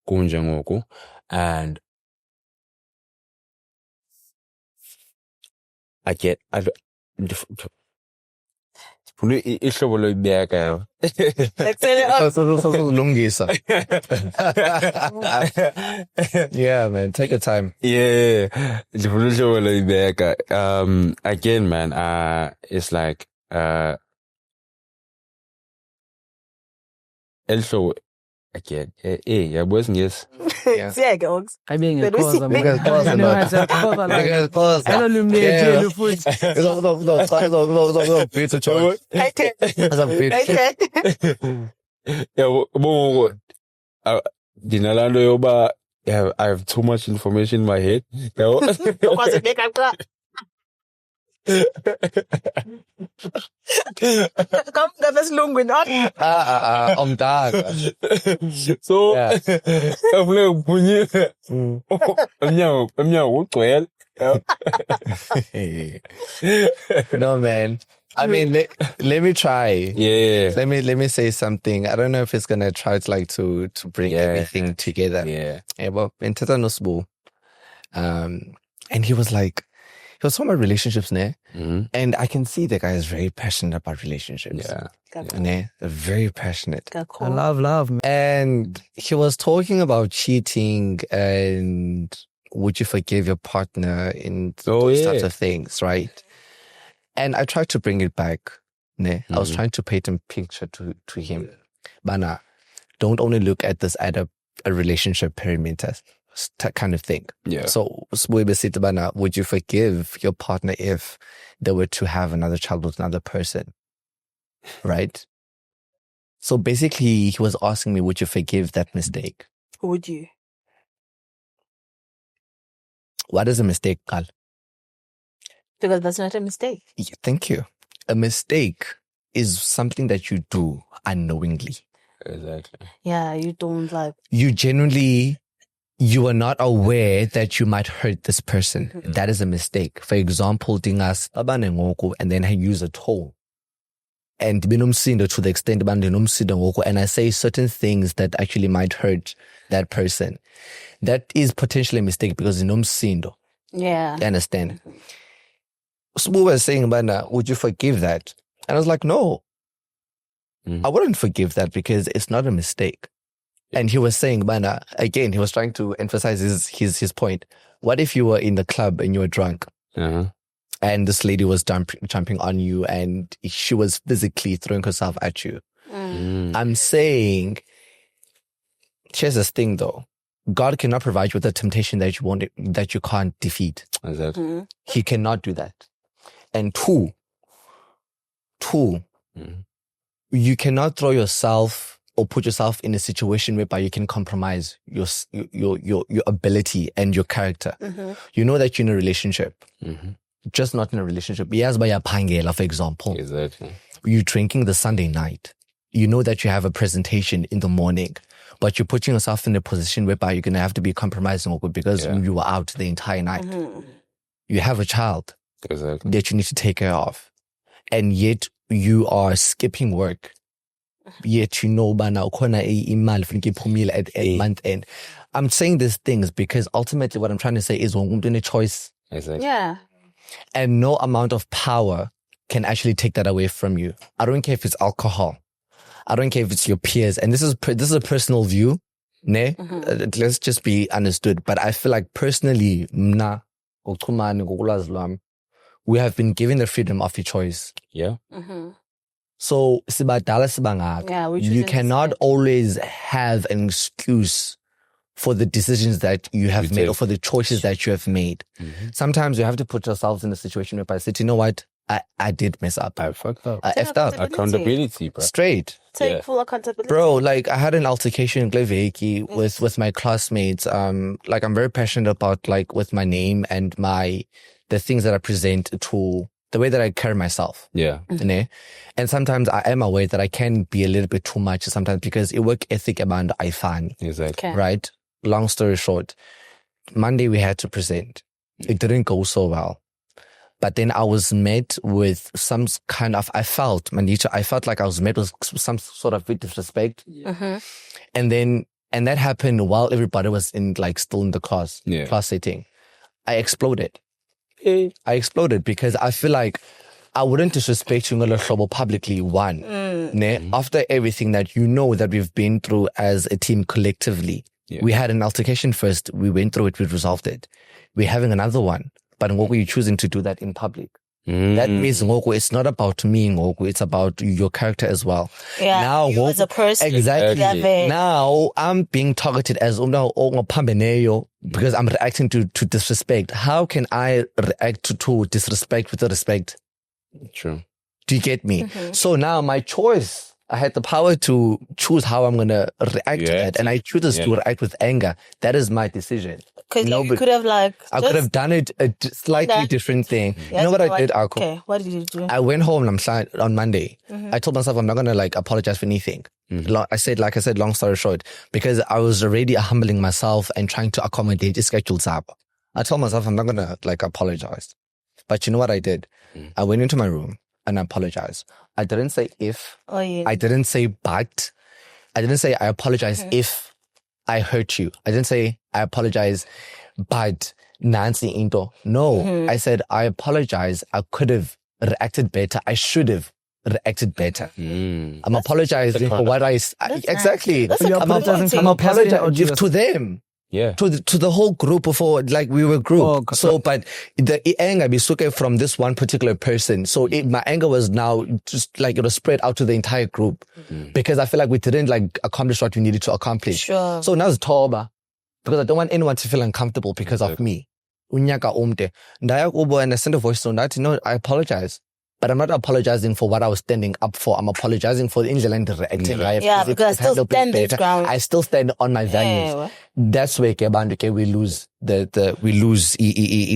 kunje ngoku, and ihlobo loyibeka yeah, man, take your time. Ihlobo loyibeka. Again, man, it's like ihlobo again. Yabo yes. I being a cause. I'm Because pause a lot. Because pause. I don't know. No, better choice. That's a bit. Dinalando yoba, I have too much information in my head. I'm done. So, no, man. I mean, let me try. Yeah. Let me say something. I don't know if it's gonna try to bring everything together. Yeah. But in Tetanosbu, and he was talking about relationships, and I can see the guy is very passionate about relationships. Very passionate. I love, man. And he was talking about cheating and would you forgive your partner in those types of things, right? And I tried to bring it back. I was trying to paint a picture to him. Bana, don't only look at this at a relationship perimeter kind of thing. So, would you forgive your partner if they were to have another child with another person? Right? So basically, he was asking me, would you forgive that mistake? Would you? What is a mistake, Carl? Because that's not a mistake. Yeah, thank you. A mistake is something that you do unknowingly. Exactly. Yeah, you don't You are not aware that you might hurt this person. That is a mistake. For example, dingas abane ngoko and then I use a toll. And binomsindo to the extent and I say certain things that actually might hurt that person. That is potentially a mistake because binomsindo. Yeah. You understand? Sbu was saying, would you forgive that? And I was like, no. I wouldn't forgive that because it's not a mistake. And he was saying, again, he was trying to emphasize his point. What if you were in the club and you were drunk? And this lady was jumping on you and she was physically throwing herself at you. I'm saying, here's this thing though. God cannot provide you with a temptation that you can't defeat. Exactly. He cannot do that. And two, you cannot throw yourself or put yourself in a situation whereby you can compromise your ability and your character. You know that you're in a relationship. Just not in a relationship. Yes, by a pangela, for example. Exactly. You're drinking the Sunday night. You know that you have a presentation in the morning, but you're putting yourself in a position whereby you're going to have to be compromising because you were out the entire night. You have a child that you need to take care of. And yet you are skipping work. Yet you know by now at month end. I'm saying these things because ultimately what I'm trying to say is when we're a choice. Exactly. Yeah. And no amount of power can actually take that away from you. I don't care if it's alcohol. I don't care if it's your peers, and this is a personal view, ne? Let's just be understood. But I feel like personally, we have been given the freedom of your choice. Yeah. So, you cannot always have an excuse for the decisions that you have made or for the choices that you have made. Sometimes you have to put yourselves in a situation where I said, you know what? I did mess up. I fucked up. I effed up. Accountability, bro. Straight. Take full accountability. Bro, like I had an altercation in Gleveki with my classmates. Like I'm very passionate about like with my name and the things that I present to the way that I carry myself. Yeah. And sometimes I am aware that I can be a little bit too much sometimes because it work ethic amount I find. Exactly. Right? Long story short, Monday we had to present. It didn't go so well. But then I was met with some kind of, I felt like I was met with some sort of disrespect. And that happened while everybody was still in the class setting. I exploded. I exploded because I feel like I wouldn't disrespect you publicly, one. After everything that that we've been through as a team collectively. We had an altercation first. We went through it. We resolved it. We're having another one. But Ngoku, you're choosing to do that in public. That means Ngoku, it's not about me, Ngoku. It's about your character as well. Yeah, now, you as a person. Exactly. Now, I'm being targeted as because I'm reacting to disrespect. How can I react to disrespect with respect? True. Do you get me? So now my choice, I had the power to choose how I'm going to react to that. And I choose to react with anger. That is my decision. Because you could have I could have done it a slightly different thing. You know what I did, Ako? Okay, what did you do? I went home on Monday. I told myself I'm not going to apologize for anything. I said, long story short, because I was already humbling myself and trying to accommodate the schedules up. I told myself I'm not going to apologize. But you know what I did? I went into my room and I apologized. I didn't say if. I didn't say but. I didn't say I apologize if I hurt you. I didn't say I apologize, but Nancy Into. No, I said I apologize. I could have reacted better. I should have reacted better. I'm apologizing for what exactly. I'm apologizing to them. Yeah. To the whole group we were a group. But the anger be suke from this one particular person. So my anger was now just it was spread out to the entire group because I feel like we didn't accomplish what we needed to accomplish. Sure. So now it's toba because I don't want anyone to feel uncomfortable because of me. Unyaka umde. Ndaya kubo and I sent a voice note that, I apologize. But I'm not apologizing for what I was standing up for. I'm apologizing for the injury reacting. Yeah, because I still stand this ground. I still stand on my values. Yeah. That's where we lose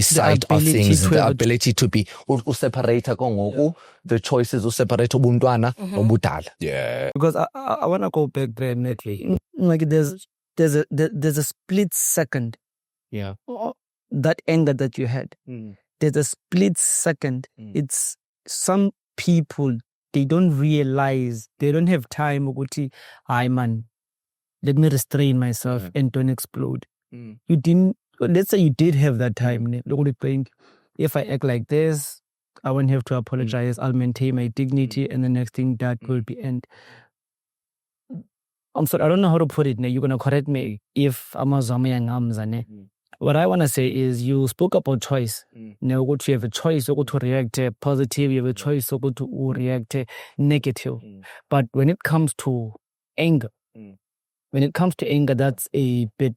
sight of things, the ability to be separate the choices, separate ubuntwana nobudala. Yeah. Because I want to go back there netly. There's a split second. Yeah. That anger that you had. There's a split second. It's some people, they don't realize, they don't have time. Let me restrain myself and don't explode. Let's say you did have that time. If I act like this, I won't have to apologize. I'll maintain my dignity, and the next thing that will be end. I'm sorry, I don't know how to put it. You're going to correct me if I'm a What I want to say is you spoke about choice. Now, you have a choice to react positive, you have a choice to react negative. But when it comes to anger, that's a bit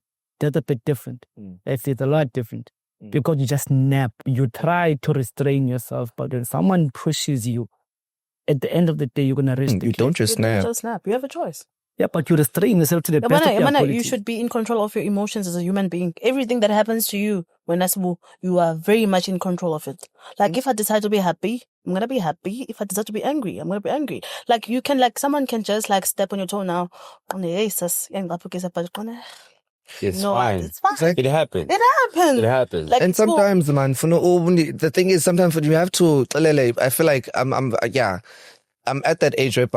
different. It's a lot different. Because you just snap. You try to restrain yourself, but when someone pushes you, at the end of the day, you're going to risk You don't just snap. You have a choice. Yeah, but you restrain yourself to the best of your ability. You should be in control of your emotions as a human being. Everything that happens to you, you are very much in control of it. If I decide to be happy, I'm going to be happy. If I decide to be angry, I'm going to be angry. Someone can just step on your toe now. It's No, fine. it's fine. It happened. It happened. And sometimes, man, the thing is, sometimes you have to, I feel like I'm at that age where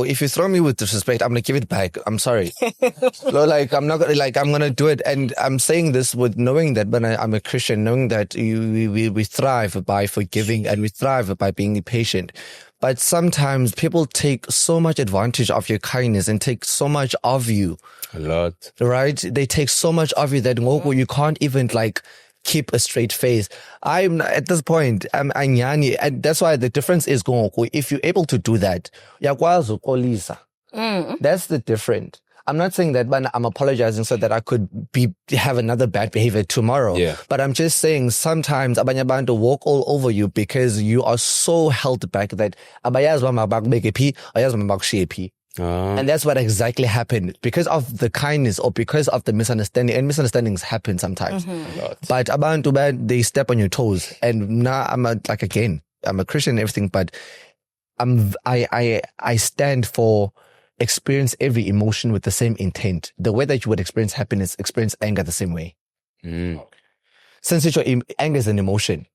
if you throw me with disrespect, I'm going to give it back. I'm sorry. I'm not going I'm going to do it. And I'm saying this with knowing that when I'm a Christian, knowing that we thrive by forgiving and we thrive by being patient. But sometimes people take so much advantage of your kindness and take so much of you. A lot. Right? They take so much of you that you can't even like keep a straight face. I'm at this point, I'm anyani, and that's why the difference is if you're able to do that, yakwazi uxolisa. That's the difference. I'm not saying that, but I'm apologizing so that I could have another bad behavior tomorrow. Yeah. But I'm just saying sometimes abanye abantu walk all over you because you are so held back that abayazi bamabakubeke phi, ayazi bamabakushiye phi. And that's what exactly happened because of the kindness or because of the misunderstanding. And misunderstandings happen sometimes. But abantu, they step on your toes. And now I'm a Christian and everything, but I stand for experience every emotion with the same intent. The way that you would experience happiness, experience anger the same way. Since anger is an emotion,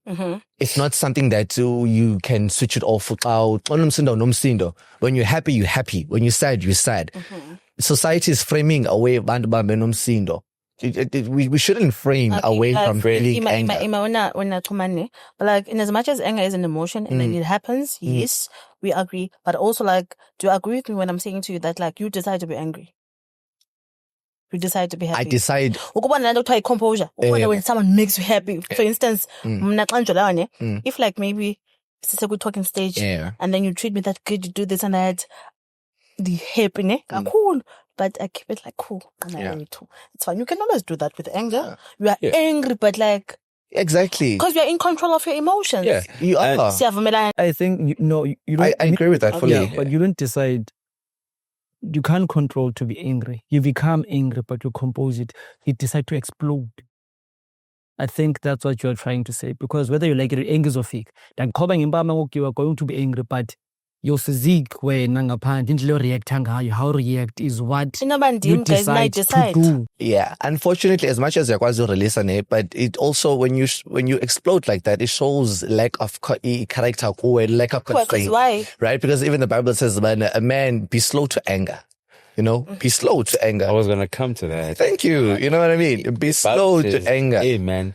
it's not something that you can switch it off out. When you're happy, you're happy. When you're sad, you're sad. Society is framing away we shouldn't frame away from feeling anger. But like, in as much as anger is an emotion and then it happens, yes, we agree. But also, like, do you agree with me when I'm saying to you that, like, you decide to be angry? You decide to be happy. I decide. Composure. When someone makes you happy, for instance, if like maybe it's a good talking stage, and then you treat me that good, you do this and that, the happiness, cool. But I keep it like cool. And it's fine. You can always do that with anger. You are angry, but like exactly because you are in control of your emotions. Yeah, you are. I think you don't. I agree with that fully. But you don't decide. You can't control to be angry. You become angry, but you compose it. You decide to explode. I think that's what you're trying to say. Because whether you like it, anger is or fake. Then you are going to be angry, but your physique when how react is what you decide to do. Yeah, unfortunately, as much as yakwazi release but it also when you explode like that, it shows lack of character, lack of constraint. Why? Right? Because even the Bible says, a man be slow to anger. Be slow to anger. I was gonna come to that. Thank you. You know what I mean? Be slow to anger. Hey man,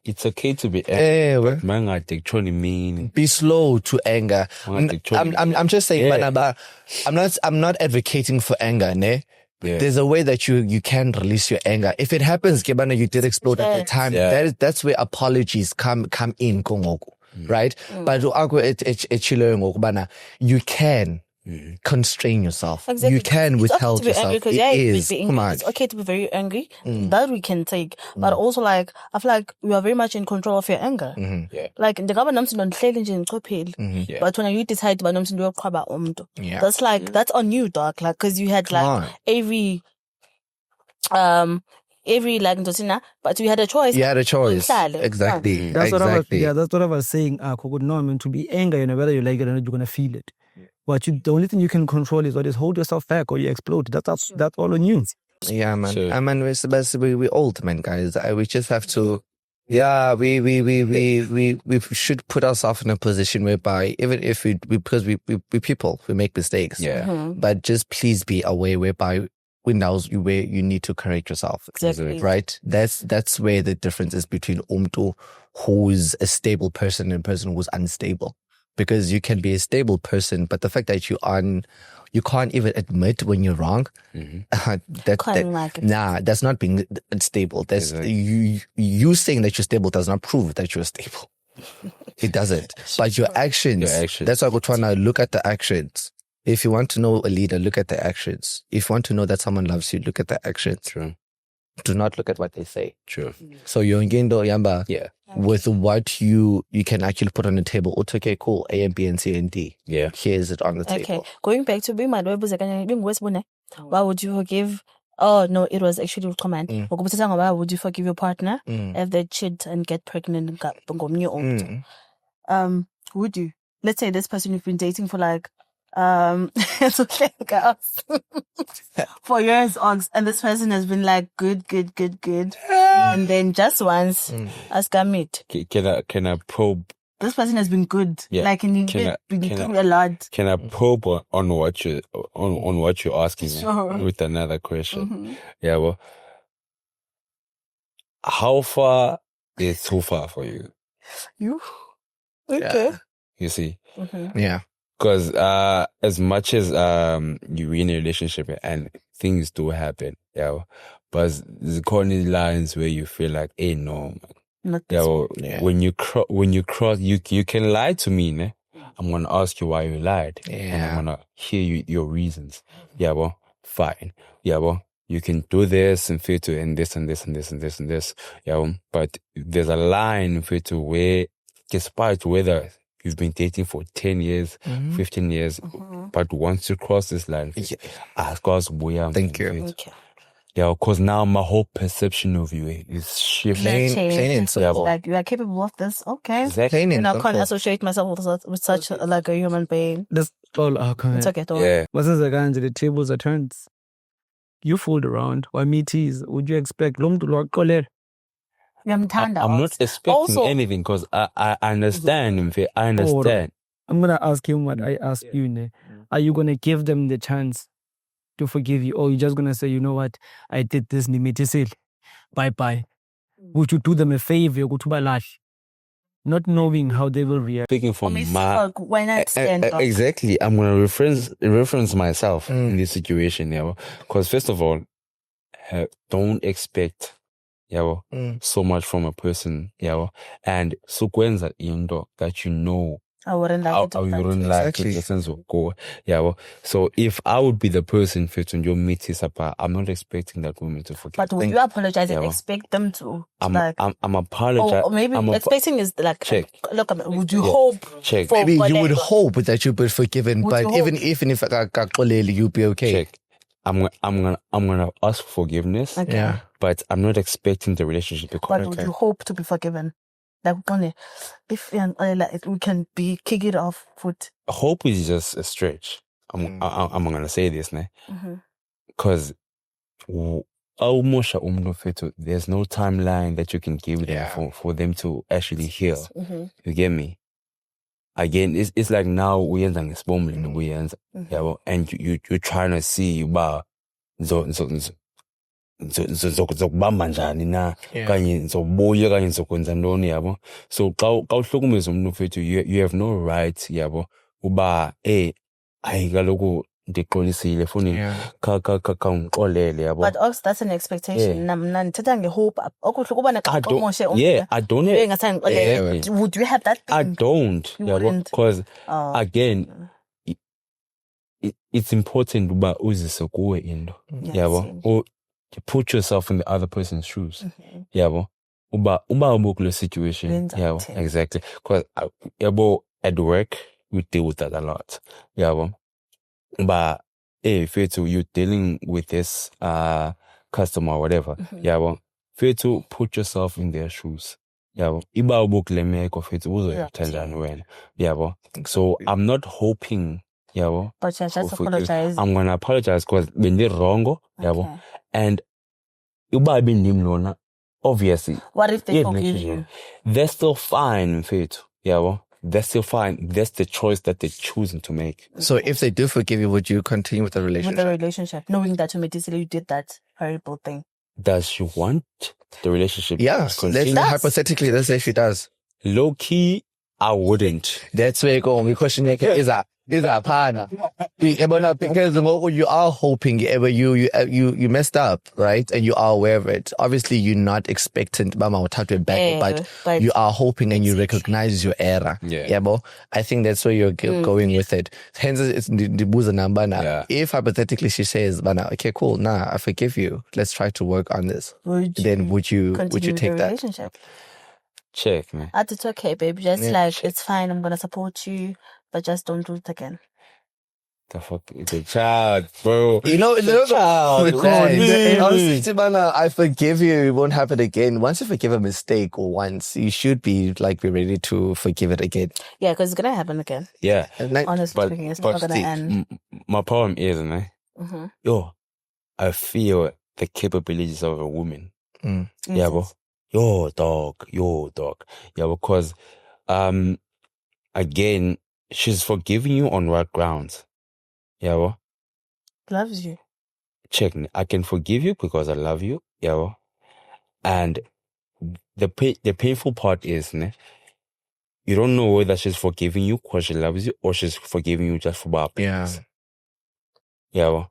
it's okay to be angry. Man, I take mean. Be slow to anger. I'm just saying, I'm not advocating for anger, ne? Yeah. There's a way that you can release your anger. If it happens, Kebana, you did explode at the time. Yeah. That's where apologies come in, Kongoku, right? But you can constrain yourself. Exactly. You can withhold yourself. It's okay to be very angry. That we can take. But also, like, I feel like you are very much in control of your anger. Like, the government don't but when you decide to that's like, that's on you, dog. Like, because you had like every like but you had a choice. You had a choice. Exactly. That's what I was saying. To be angry, whether you like it or not, you're gonna feel it. But the only thing you can control is what is hold yourself back or you explode. That's all on you. Yeah, man. Sure. I mean, we're old, man, guys. We just have to. Yeah, we should put ourselves in a position whereby even if because we people, we make mistakes. Yeah. But just please be aware whereby where you need to correct yourself. Exactly. Right? That's where the difference is between umtu who's a stable person and a person who's unstable. Because you can be a stable person, but the fact that you can't even admit when you're wrong, that's not being stable. That's you saying that you're stable does not prove that you're stable. It doesn't. But your actions. That's why we're trying to look at the actions. If you want to know a leader, look at the actions. If you want to know that someone loves you, look at the actions. True. Do not look at what they say. True. So you're yamba. Yeah. With what you can actually put on the table. Okay, cool. A and B and C and D. Yeah. Here's it on the table. Okay. Going back to being my why would you forgive? Oh no, it was actually command. Why would you forgive your partner if they cheat and get pregnant? Would you? Let's say this person you've been dating for like it's okay, girls. 4 years, and this person has been like good, and then just once, ask meet. Can I probe? This person has been good, like been through a lot. Can I probe on what you're asking me with another question? Yeah, well, how far is too far for you? You okay? You see, yeah. Because as much as you're in a relationship and things do happen, yeah, but there's corny lines where you feel like, hey, no, Not yeah, this well, Yeah. when you cross, you can lie to me, ne? I'm gonna ask you why you lied, and I'm Yeah. gonna hear your reasons. Yeah, well, fine. Yeah, well, you can do this and fit to and this and this and this and this and this. Yeah, well, but there's a line fit to where, despite whether you've been dating for 10 years, 15 years, but once you cross this line, Yeah. ask us where. Thank you. Okay. Yeah, because now my whole perception of you is shifting. Plain and simple. Like, you are capable of this. Okay. Exactly. Plain and And I can't simple. associate myself with such like a human being. That's all our comment. It's okay, don't worry. Yeah. But since the tables are turned, you fooled around. Why me tease? Would you expect Lom to lock color? I'm not expecting Also- anything because I understand. In fact, I understand. I'm gonna ask him what I asked you. Ne? Are you gonna give them the chance to forgive you, or you just gonna say, you know what, I did this, bye bye? Would you do them a favor? Not knowing how they will react. Speaking from my when I stand up. exactly, I'm gonna reference myself in this situation, yeah. Because first of all, don't expect, yeah, so much from a person, yeah, and sukwenza into that you know. I wouldn't like it. You wouldn't like Exactly. it, the sense of go. Yeah, well, so if I would be the person fit on your meet is apart, I'm not expecting that woman to forgive. But would you apologize and Yeah, well, expect them to? I'm like, apologizing. or maybe expecting is like, Check. look, would you hope Check. for Maybe you would whatever? hope that you'll be forgiven, Would but you even hope? if you'll be okay. Check. I'm gonna ask forgiveness, Okay. Yeah. but I'm not expecting the relationship to But come. would you hope to be forgiven? Like, if like, we can kick it off foot. Hope is just a stretch. I'm gonna say this, ne? Because there's no timeline that you can give them Yeah. for them to actually heal. Mm-hmm. You get me? Again, it's like now we end on this moment, yeah, well, and you're trying to see zokubamba njani na Yeah. kanye ngizobuya kanye ngizokwenza ntoni yabo. So xa uhlukumeza umuntu mfethu, you have no right yabo uba hayi kaloku ndixolisile funi Yeah. khawungixolele yabo. But also that's an expectation. Mna ndithetha ngehope. Okuhle ukuba nexoxomoshe I don't have, engathandi would you have that thing? I don't You yabo, wouldn't. because Oh. again it's important uba uzise kuwe into yabo, or to put yourself in the other person's shoes. Yabo, uba ubukule situation. Lenza Yabo, thina. exactly. Because yabo, at work we deal with that a lot. Yabo, but if you're dealing with this customer or whatever, yabo, to put yourself in their shoes. Yabo, iba ubukule meko fethu uzoyithandani wena. Yabo, so I'm not hoping. Yabo, But you just apologize. I'm gonna apologize because when they're wrong, yabo, Okay. and uba ibindim lona, obviously, What if they yeah, forgive next you? year, they're still fine, fit, yabo. They're still fine. That's the choice that they're choosing to make. So if they do forgive you, would you continue with the With relationship? the relationship, knowing that you did that horrible thing. Does she want the relationship? Yeah. to continue? Hypothetically, let's say she does. Low key, I wouldn't. That's where you go. We question is a partner. Because you are hoping you messed up, right? And you are aware of it. Obviously, you're not expectant Mama will touch it back, but you are hoping and you recognize your error. Yeah. Bo? I think that's where you're going with it. Hence, it's the boozer number now. Yeah. If hypothetically she says, "Bana, okay, cool, nah, I forgive you. Let's try to work on this." Then would you continue take the that? relationship? Check, man. It's okay, babe. Just it's fine. I'm gonna support you, but just don't do it again. The fuck is a child, bro. You know, child. I forgive you. It won't happen again. Once you forgive a mistake once, you should be ready to forgive it again. Yeah, because it's gonna happen again. Yeah. And Honestly speaking, it's not gonna see, end. My problem is, man, I feel the capabilities of a woman. Yeah, bro. Yo, dog. Yeah, because, again, she's forgiving you on what grounds? Yeah, bro. Loves you. Check. I can forgive you because I love you. Yeah, bro. And the painful part is, you don't know whether she's forgiving you because she loves you or she's forgiving you just for bad things. Yeah.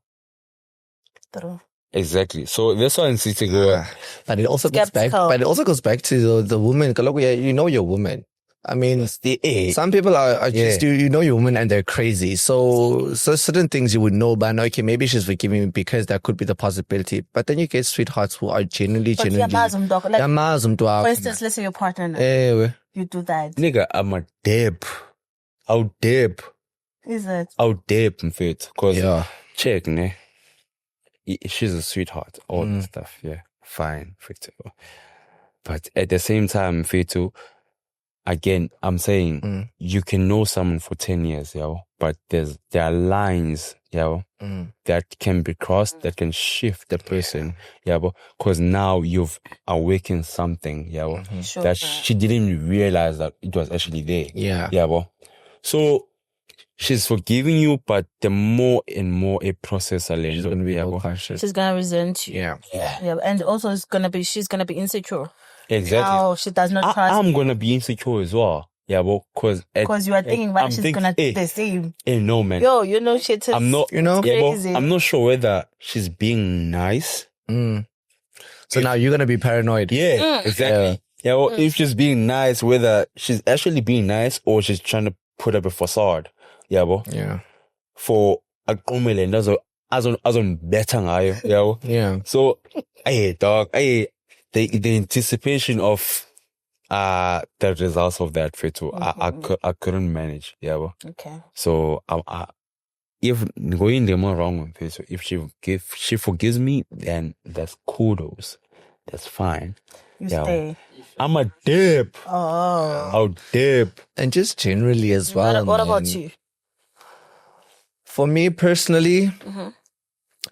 True. Exactly. So that's why I'm sitting here. But it also goes back. Skeptical. But it also goes back to the woman. You know your woman. I mean, some people are just you know your woman and they're crazy. So certain things you would know, but okay, maybe she's forgiving me because that could be the possibility. But then you get sweethearts who are genuinely. For instance, let's say your partner. You do that. Nigga, I'm a dip. I'll dip. Is it? I'll dip, in fact. Because, check, ne? She's a sweetheart. All this stuff, fine. But at the same time, Fetu, again, I'm saying you can know someone for 10 years, but there are lines, that can be crossed, that can shift the person, because now you've awakened something, Sure. that she didn't even realize that it was actually there. So she's forgiving you, but the more and more a process she's going to be more cautious. She's going to resent you. Yeah. And also she's going to be insecure. Exactly. How she does not trust I'm you. going to be insecure as well. Yeah, well, because you are thinking, why she's going to do the same. No, man. Yo, shit is I'm not, crazy. I'm not sure whether she's being nice. So now you're going to be paranoid. Yeah, exactly. Yeah, well, if she's being nice, whether she's actually being nice or she's trying to put up a facade. Yeah, well. Yeah. For a comedian, as on better ngayo, Yeah. So, dog, the anticipation of the results of that Fetu, I couldn't manage. Yeah, well. Okay. So if going the more wrong with Fetu, if she forgives me, then that's kudos. That's fine. You stay. I'm a dip. Oh. I'll dip. And just generally as well. What about you? For me personally,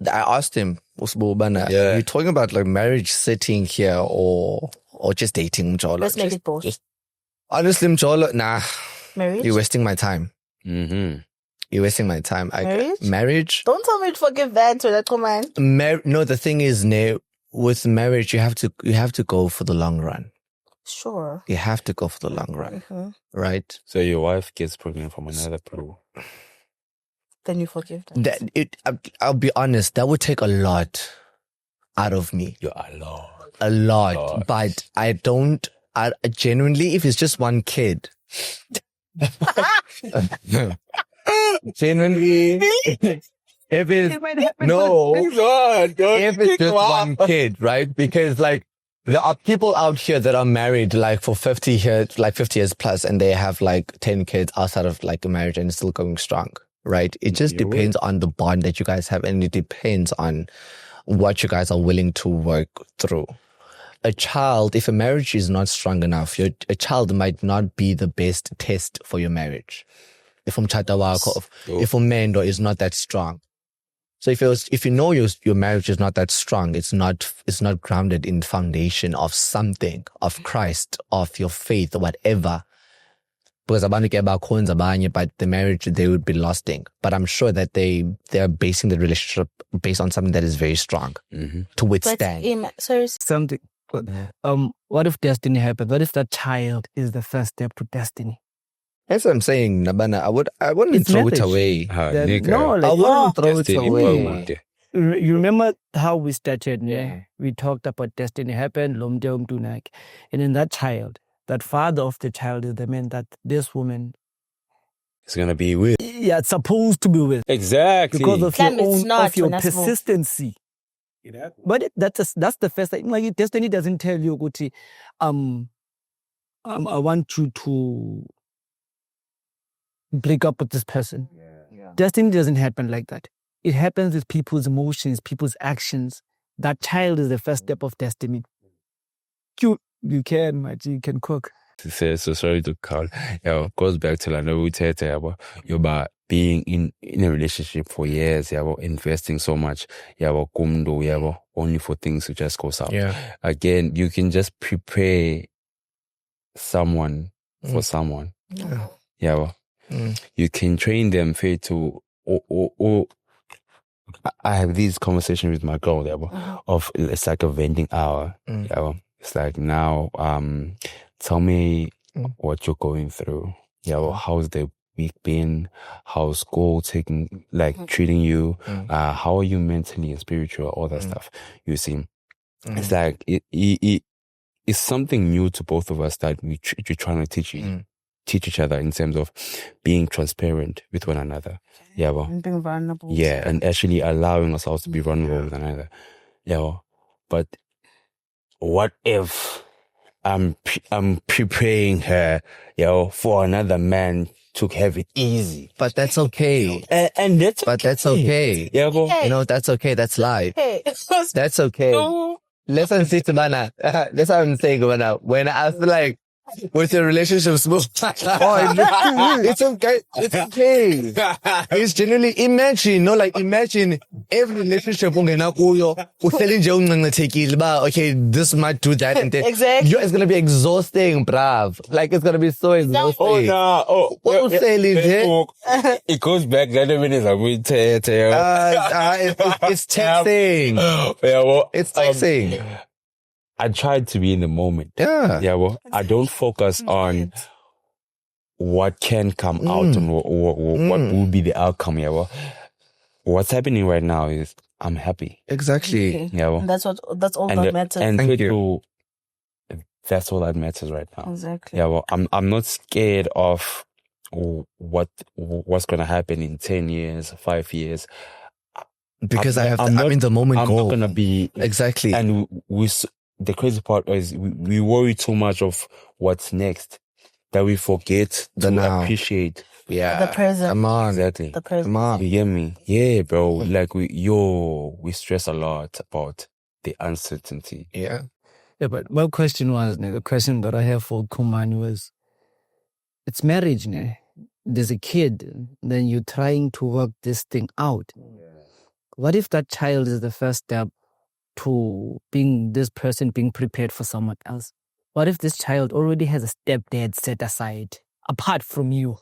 I asked him, you're talking about like marriage sitting here or just dating? Let's make it both. Honestly, nah. Marriage? You're wasting my time. You're wasting my time. Marriage? Don't tell me to forgive that. So that come on. No, the thing is, with marriage, you have to go for the long run. Sure. You have to go for the long run, right? So your wife gets pregnant from another pro. Then you forgive them. I'll be honest, that would take a lot out of me. A lot. But I genuinely, if it's just one kid, genuinely, if it's just one kid, right? Because like, there are people out here that are married like for 50 years plus, and they have like 10 kids outside of like a marriage and it's still going strong. Right? It just depends on the bond that you guys have, and it depends on what you guys are willing to work through. A child, if a marriage is not strong enough, a child might not be the best test for your marriage. If a man is not that strong. So if you know your marriage is not that strong, it's not grounded in foundation of something, of Christ, of your faith, or whatever. Because but the marriage, they would be lasting. But I'm sure that they are basing the relationship based on something that is very strong to withstand. Something. What if destiny happens? What if that child is the first step to destiny? That's what I'm saying, Nabana. I wouldn't throw it away. I wouldn't throw it away. You remember how we started? Yeah? We talked about destiny happened, and then that child. That father of the child is the man that this woman is going to be with. Yeah, it's supposed to be with. Exactly. Because of your persistency. But that's the first thing. Like, destiny doesn't tell you, Guti, I want you to break up with this person. Destiny doesn't happen like that. It happens with people's emotions, people's actions. That child is the first step of destiny. You can cook. So sorry to call. Goes back to like we said about being in a relationship for years, investing so much, only for things to just go south. Again, you can just prepare someone for someone. You can train them to or I have these conversations with my girl of it's like a vending hour. It's like now, tell me what you're going through. Yeah, well, how's the week been? How's school treating you? How are you mentally and spiritual? All that stuff. You see, it's like it's something new to both of us that we're trying to teach each other in terms of being transparent with one another. Yeah, well, And being vulnerable. yeah, and actually allowing ourselves to be vulnerable with one another. Yeah, well, but what if I'm preparing her, for another man to have it easy? But that's okay. And that's But that's okay. Yeah, well, You know, that's okay. That's life. Hey. That's okay. Let's say to Mana. That's what I'm saying, Mana. When I feel like with your relationship smooth, it's okay. It's okay. It's generally imagine every relationship okay, this might do that and then Exactly. it's gonna be exhausting, bruv. Like it's gonna be so exhausting. oh no, What was saying it goes back 11 minutes ago. it's texting. Yeah, well, It's texting. I tried to be in the moment. Yeah. Yeah, well, I don't focus on what can come out and what will be the outcome. Yeah, well, what's happening right now is I'm happy. Exactly. Okay. Yeah, well, And that's all that matters. And Thank you. That's all that matters right now. Exactly. Yeah, well, I'm not scared of what's gonna happen in 10 years, 5 years. Because I'm in the moment I'm goal. not gonna be Exactly. And the crazy part is we worry too much of what's next that we forget The to now. appreciate. Yeah. The present. Come on. Exactly. The present. Come on. You get me? Yeah, bro. Like we stress a lot about the uncertainty. Yeah. Yeah, but my question was, the question that I have for Kumani was, it's marriage, ne? There's a kid, then you're trying to work this thing out. What if that child is the first step to this person being prepared for someone else? What if this child already has a stepdad set aside, apart from you?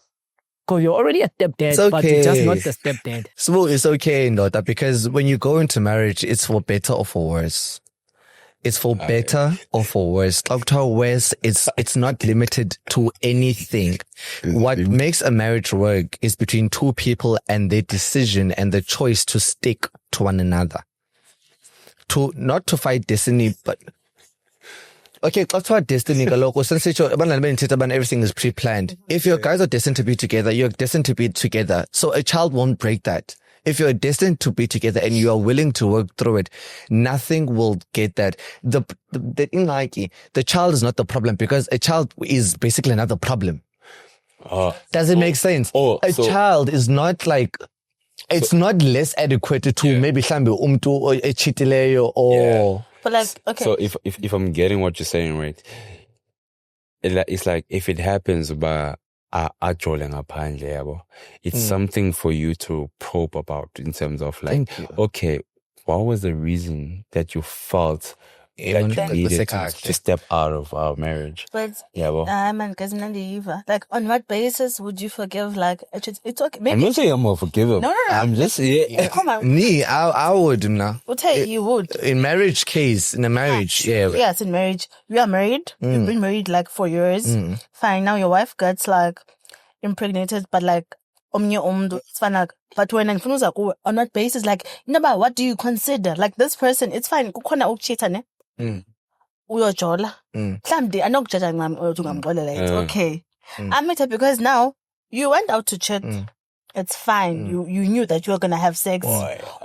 Because you're already a stepdad, It's but you're just okay. not the stepdad. So it's okay, Nota, because when you go into marriage, it's for better or for worse. It's for better or for worse. Dr. West, it's not limited to anything. What makes a marriage work is between two people and their decision and the choice to stick to one another. Not to fight destiny, but okay, let's fight destiny. Since everything is pre-planned. If your guys are destined to be together, you're destined to be together. So a child won't break that. If you're destined to be together and you are willing to work through it, nothing will get that. The child is not the problem because a child is basically another problem. Does it make sense? A child is not like, it's not less adequate to maybe umtu or a chitileyo or. But like, okay. So if I'm getting what you're saying, right? It's like if it happens, but it's something for you to probe about in terms of like, okay, what was the reason that you felt that you needed to step out of our marriage? But Well, on what basis would you forgive? Like, it's okay. Maybe I'm not saying I'm gonna forgive him. No. I'm just come on. Me, I would now. We'll tell you would. In marriage case, in a marriage, Yes, in marriage. You are married. You've been married like 4 years. Fine. Now your wife gets like impregnated, but like it's fine. Like, but when on what basis? Like, what do you consider? Like this person, it's fine. Uyojola. Mhlambe anokujaja ngami ungamxolela. It's okay. I'm better because now you went out to chat. It's fine. You knew that you were gonna have sex.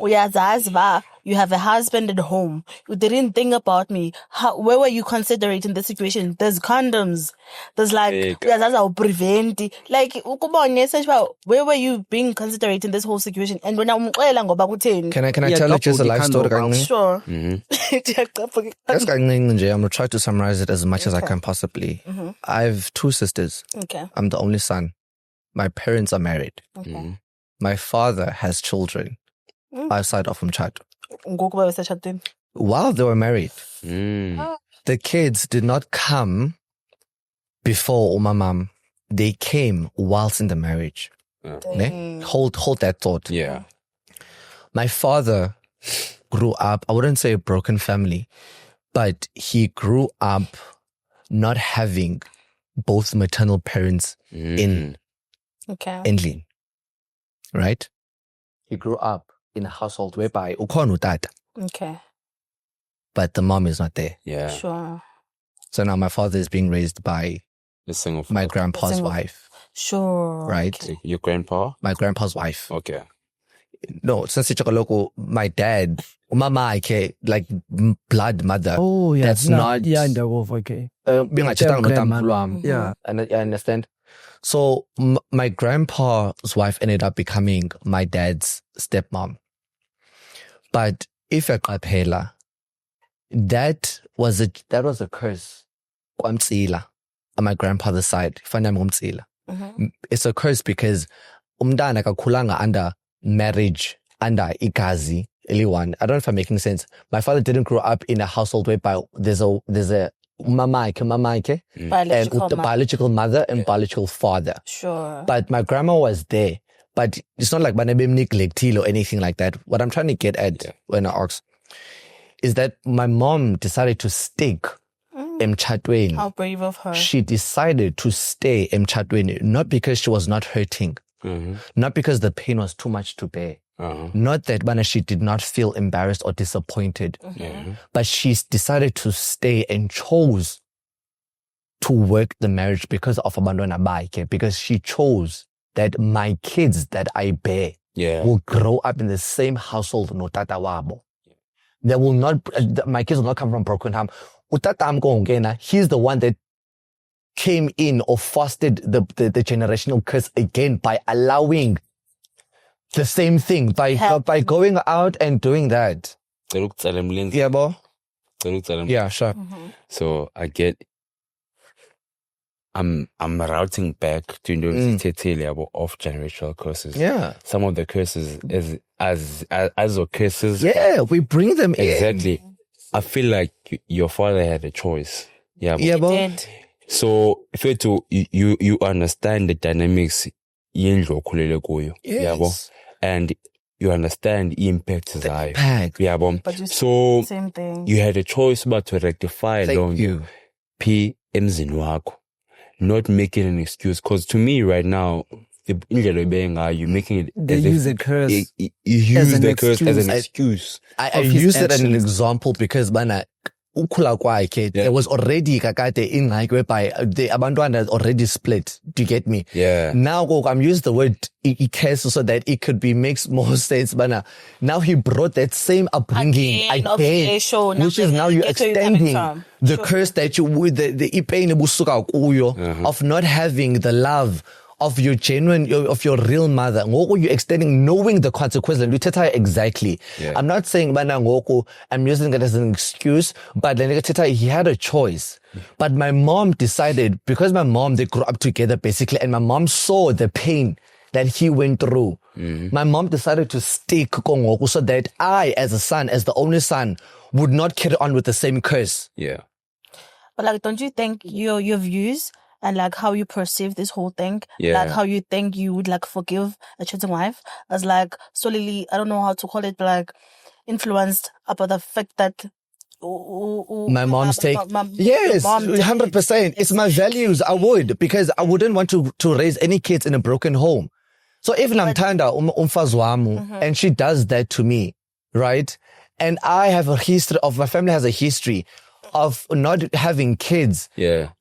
Uyazazi you have a husband at home. You didn't think about me. Where were you considering in this situation? There's condoms. There's like uyazazi prevent. Like where were you being considerate in this whole situation? And when I'm Can I tell you just a life story? Sure. I'm gonna try to summarize it as much as I can possibly. I have 2 sisters. Okay. I'm the only son. My parents are married. Okay. My father has children outside of Umchat. While they were married, the kids did not come before Umamam. They came whilst in the marriage. Hold that thought. Yeah. My father grew up, I wouldn't say a broken family, but he grew up not having both maternal parents in Endlin, right? He grew up in a household whereby ukhona utata, Okay. but the mom is not there. Yeah. Sure. So now my father is being raised by The single my father. grandpa's wife, Sure. right? Okay. Your grandpa? My grandpa's wife. Okay. No, since it's local, my dad, mama, like blood mother. Oh, yeah. That's not. Yeah, in the wolf, okay. Being a chitang no grandma. tampulam. Yeah. And I understand. So my grandpa's wife ended up becoming my dad's stepmom. But if a kapela, that was a curse. Kwamtsila, on my grandfather's side. It's a curse because umntana kakhulanga under marriage, under ikazi, eliwan. I don't know if I'm making sense. My father didn't grow up in a household whereby there's a mama and the biological mother and biological father. Sure. But my grandma was there. But it's not like banabim neglectil or anything like that. What I'm trying to get at when I ask is that my mom decided to stick emchatweni. How brave of her. She decided to stay emchatweni, not because she was not hurting, not because the pain was too much to bear. Not that she did not feel embarrassed or disappointed, but she decided to stay and chose to work the marriage because of abandona baike, because she chose that my kids that I bear will grow up in the same household no tata wabo. They will not, my kids will not come from broken home. Utata amgongena, he's the one that came in or fostered the generational curse again by allowing the same thing, by going out and doing that. Yeah, bo? Yeah, sure. So I get, I'm routing back to of generational curses. Yeah. Some of the curses as curses. Yeah, we bring them in. Exactly. I feel like your father had a choice. Yeah. Yeah, bo? Did. So if you understand the dynamics yendlu okhulele kuyo. Yes. Yabo? And you understand the impact. Yabo? But you So same thing. you had a choice about to rectify Thank you. P emzini wakho. Not making an excuse. Because to me right now, you're making it They as use if a curse. you use an the curse as an excuse. excuse. I Of his use it as an actions. example because ukula kwakhe, there was already kakade in like whereby the abantwana already split. Do you get me? Yeah. Now I'm using the word curse so that it could makes more sense. But now he brought that same upbringing again, which is now you're extending the curse that you with the ipain busuka kuyo of not having the love of your genuine, of your real mother. Ngoko you're extending, knowing the consequences. And we tell exactly. Yeah. I'm not saying bana ngoko, I'm using it as an excuse, but he had a choice. But my mom decided, because my mom, they grew up together basically, and my mom saw the pain that he went through. My mom decided to stick Kongoku so that I, as a son, as the only son, would not carry on with the same curse. Yeah. But like, don't you think your views and like how you perceive this whole thing, Yeah. like how you think you would like forgive a cheating wife, as like solely, I don't know how to call it, but like influenced about the fact that My mom's take. Yes, 100%. It's my values. I would, because I wouldn't want to raise any kids in a broken home. So even I'm Tanda, and she does that to me, right? And I have a history my family has a history of not having kids,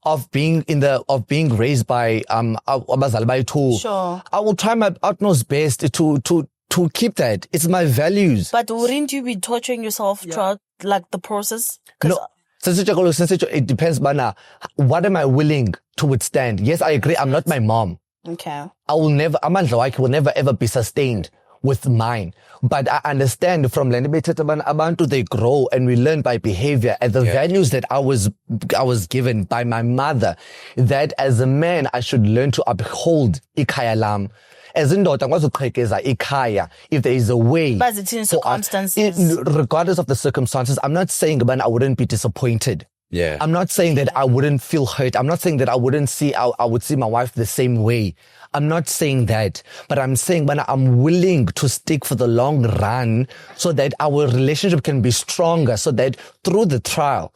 of being raised by Sure. I will try my utmost best to keep that. It's my values. But wouldn't you be torturing yourself throughout like the process? No. It depends, Bana. What am I willing to withstand? Yes, I agree. I'm not my mom. Okay. Amandla Wake will never ever be sustained with mine. But I understand from Abantu, they grow and we learn by behavior and the values that I was given by my mother, that as a man, I should learn to uphold Ikaya Lam. As in Ikaya, if there is a way. But it's in circumstances. Regardless of the circumstances, I'm not saying I wouldn't be disappointed. Yeah. I'm not saying that I wouldn't feel hurt. I'm not saying that I would see my wife the same way. I'm not saying that, but I'm saying when I'm willing to stick for the long run so that our relationship can be stronger, so that through the trial,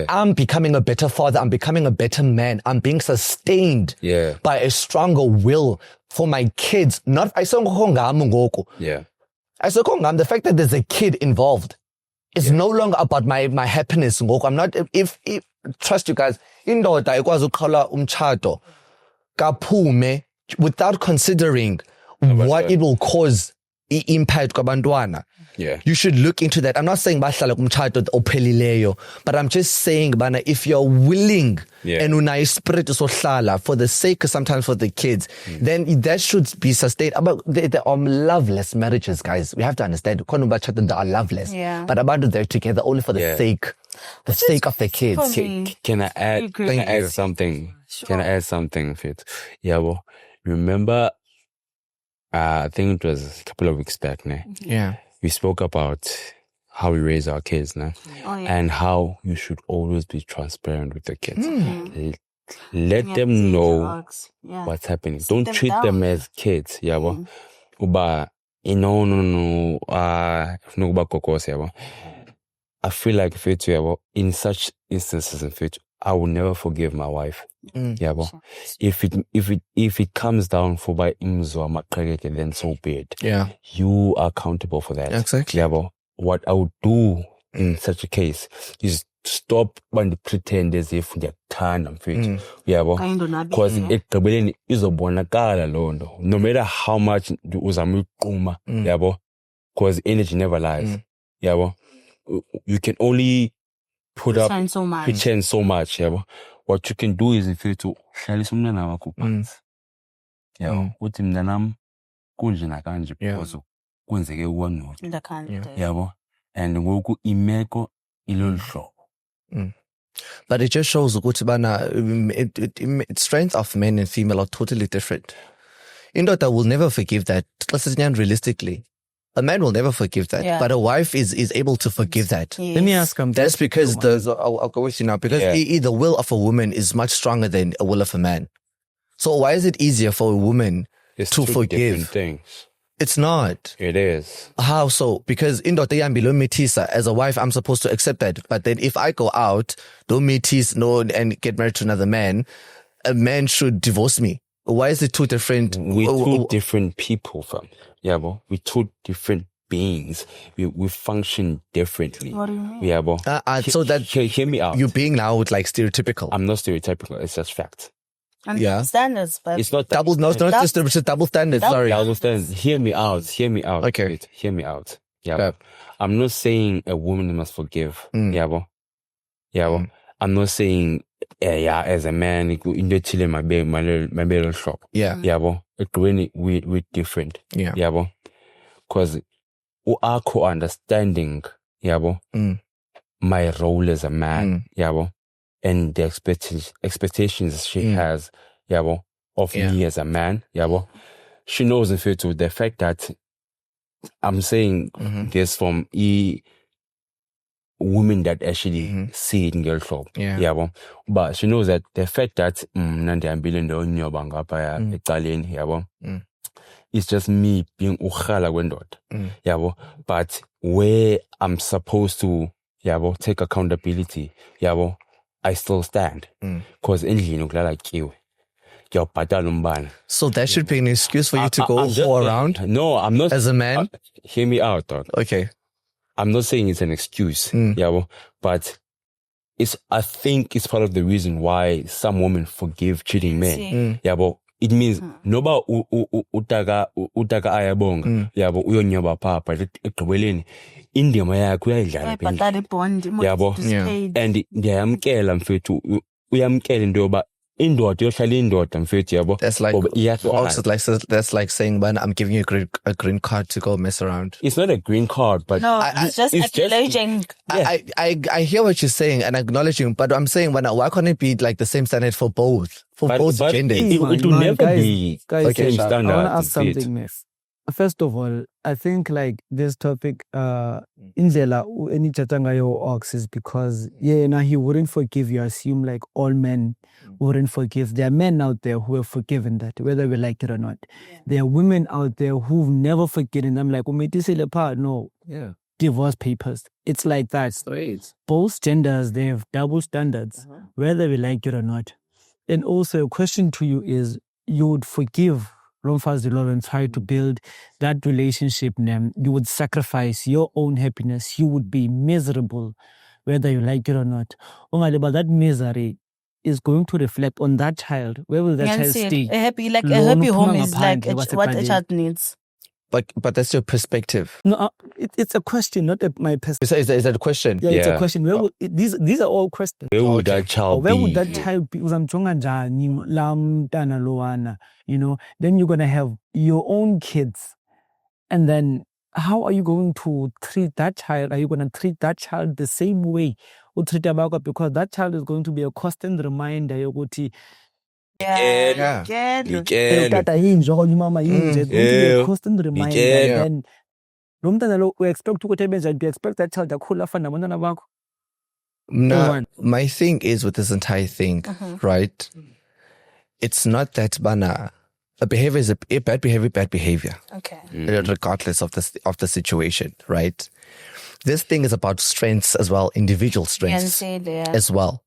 I'm becoming a better father, I'm becoming a better man, I'm being sustained by a stronger will for my kids. Not the fact that there's a kid involved. It's no longer about my happiness. I'm not, if trust you guys, indoda ikwazi ukuqala umtshato kaphume without considering what it will cause impact kwabantwana. Yeah. You should look into that. I'm not saying bahlala kumtshato ophelileyo, but I'm just saying bana, if you're willing and unayo spirit sohlala for the sake, sometimes for the kids, then that should be sustained. But there are loveless marriages, guys. We have to understand. They are loveless. Yeah. But about they're together only for the sake of the kids. Can I add something? Sure. Can I add something, Fit? Yeah, well, remember, I think it was a couple of weeks back, né? Yeah. We spoke about how we raise our kids, né? And how you should always be transparent with the kids. Let them know what's happening. Don't treat them as kids, yeah, well. Uba, no, I feel like Fit, yeah, in such instances, in Fit, I will never forgive my wife. Yeah, but if it comes down for by imzwa makregeke, then so be it. Yeah. You are accountable for that. Exactly. Yeah, but what I would do in such a case is stop when they pretend as if they're tan and fit. Yeah, but because it is a bonakala londo. No matter how much uzamukuma, yeah, but because energy never lies. Yeah, but you can only pretend so much, yeah. What you can do is if you to hlalisa umntwana wakho phansi. Yeah, uthi mntanami kunje nakanje because kwenzeke ukwangcono. Yabo. And ngoku imeko ilolu hlobo. But it just shows ukuthi bana strengths of men and female are totally different. Indoda will never forgive that. Realistically, a man will never forgive that, but a wife is able to forgive that. Yes. Let me ask him. That's because I'll go with you now, because the will of a woman is much stronger than a will of a man. So why is it easier for a woman to forgive? Things. It's not. It is. How so? Because as a wife, I'm supposed to accept that. But then if I go out, don't metis, and get married to another man, a man should divorce me. Why is it two different? We're two different people, fam. Yeah, but we're two different beings. We function differently. What do you mean? Yeah, but so that hear me out. You're being now like stereotypical. I'm not stereotypical. It's just fact. And standards, but it's not double. No, it's not just double standards. Sorry, double standards. Hear me out. Okay, wait, hear me out. Yeah, but I'm not saying a woman must forgive. Yeah, but I'm not saying. As a man, in the Chile, my little shop. Yeah, but we're different. Yeah, but because we are co-understanding. My role as a man. And the expectations she has. Of me as a man. She knows if it to the fact that I'm saying this from women that actually see it in girl shop. But she knows that the fact that it's just me being ukhala kwendod. But where I'm supposed to take accountability, I still stand. Because endlini ukulala kiwe. So that should be an excuse for you to go around? No, I'm not. As a man? Hear me out, dog. Okay. I'm not saying it's an excuse, but I think it's part of the reason why some women forgive cheating men. But it means noba utaga ayabonga, uyonyoba papa, ekugqibeleni indima yakho uyayidlala. And ndiyamkela mfethu, uyamkela into yoba indoda yohlala indoda mfethu yabo. That's like that's like saying, man, I'm giving you a green card to go mess around. It's not a green card, but no, it's just acknowledging. I hear what you're saying and acknowledging, but I'm saying, why can't it be like the same standard for both? For both genders? It will never be guys, the same standard. I want to ask something, miss. First of all, I think like this topic, indlela enithetha ngayo Ox is because he wouldn't forgive. You assume like all men wouldn't forgive. There are men out there who have forgiven that, whether we like it or not. Yeah. There are women out there who've never forgiven them. Like, no, divorce papers. It's like that. Straight. Both genders, they have double standards, whether we like it or not. And also, a question to you is, you would forgive and try to build that relationship. You would sacrifice your own happiness. You would be miserable, whether you like it or not. But that misery is going to reflect on that child. Where will that child stay? A happy home is like what a child needs. But that's your perspective. No, it's a question, not my perspective. Is that a question? Yeah, it's a question. These are all questions. Where would that child be? Where would that child be? Then you're going to have your own kids. And then how are you going to treat that child? Are you going to treat that child the same way? Because that child is going to be a constant reminder. Constant reminder. And we expect that child to my thing is with this entire thing, right? It's not that a behavior is a bad behavior. Okay. Regardless of the situation, right? This thing is about strengths as well, individual strengths as well.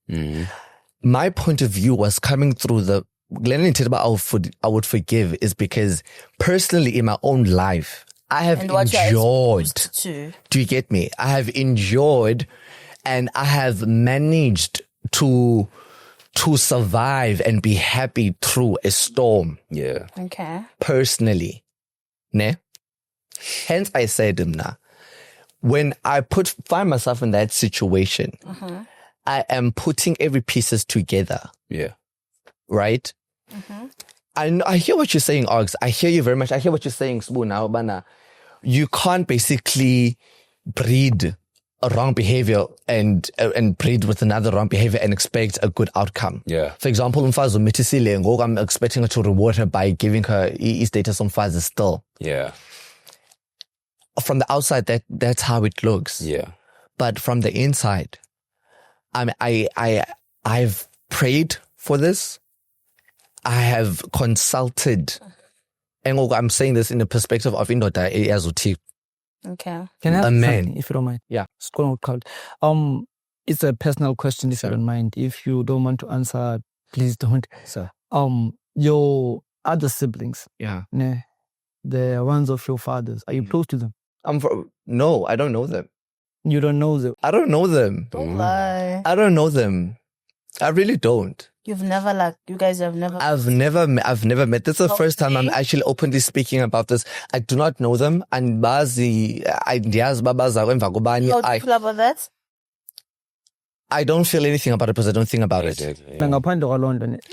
My point of view was coming through the I would forgive is because personally in my own life, I have enjoyed. Do you get me? I have enjoyed and I have managed to survive and be happy through a storm. Yeah. Okay. Personally. Ne? Hence I said, when I find myself in that situation, I am putting every pieces together. Yeah. Right? I hear what you're saying, Ogs. I hear you very much. I hear what you're saying, Sbu, now, Bana. You can't basically breed a wrong behavior and breed with another wrong behavior and expect a good outcome. Yeah. For example, I'm expecting her to reward her by giving her status on Mfazi still. Yeah. From the outside, that's how it looks. Yeah. But from the inside, I've prayed for this. I have consulted. And I'm saying this in the perspective of Indoda Eyazuti. Okay. Can I have a man, if you don't mind? Yeah. It's a personal question, if you don't mind. If you don't want to answer, please don't. Sir. Your other siblings, the ones of your fathers, are you close to them? No, I don't know them. You don't know them? I don't know them. Don't lie. I don't know them. I really don't. You've never you guys have never. I've never met. This is the first time I'm actually openly speaking about this. I do not know them. And bazi ideas babaza emvakubani. How do you feel about that? I don't feel anything about it because I don't think about it. Yeah.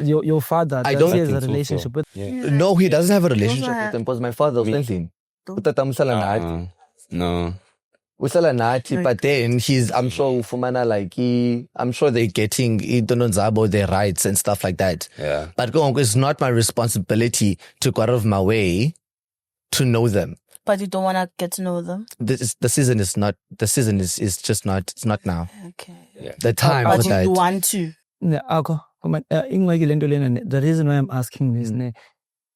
Your father, I don't he has a relationship with. Yeah. No, he doesn't have a relationship with them because my father was thinking. No. But then I'm sure they're getting their rights and stuff like that. Yeah. But it's not my responsibility to go out of my way to know them. But you don't want to get to know them? The season is just not, it's not now. Okay. Yeah. The time but for that. you want to? The reason why I'm asking this,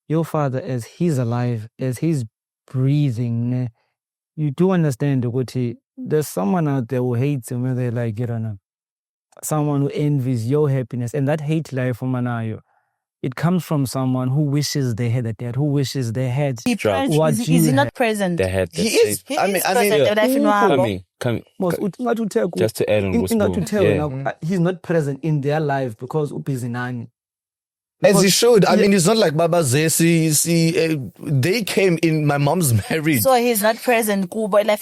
your father, as he's alive, as he's breathing, you do understand that there's someone out there who hates him, whether they like it or not. Someone who envies your happiness. And that hate life from Manayo, it comes from someone who wishes they had a dad, who wishes they had what is he not present? They had he is. Just to add on he's not present in their life because ubizinani. As he should. I mean, it's not like Baba Zesi. They came in my mom's marriage. So he's not present. He's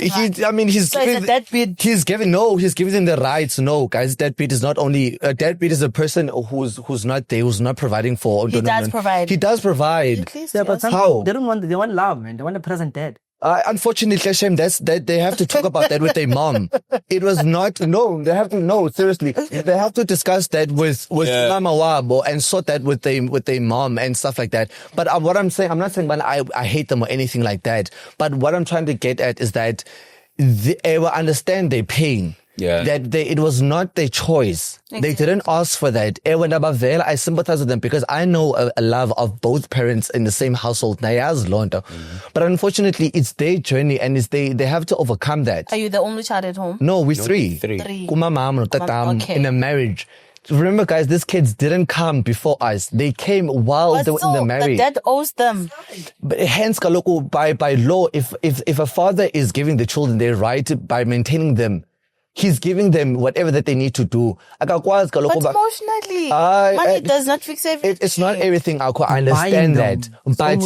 giving them the rights. No, guys, deadbeat is not only a deadbeat is a person who's not there, who's not providing for. He does provide. He does provide. Yeah, but how? They want love, man. They want a present dad. Unfortunately, Hashem, that they have to talk about that with their mom. It was not, seriously. They have to discuss that with Mama Wabo and sort that with their mom and stuff like that. But what I'm saying, I'm not saying, man, I hate them or anything like that. But what I'm trying to get at is that they will understand their pain. Yeah. That it was not their choice. Exactly. They didn't ask for that. I sympathize with them because I know a love of both parents in the same household. But unfortunately, it's their journey and they have to overcome that. Are you the only child at home? No, we're three. Okay. In a marriage. Remember, guys, these kids didn't come before us. They came while they were in the marriage. The dad owes them. But hence, Kaloko, by law, if a father is giving the children their right by maintaining them, he's giving them whatever that they need to do. But emotionally, money does not fix everything. It's not everything. I understand that, but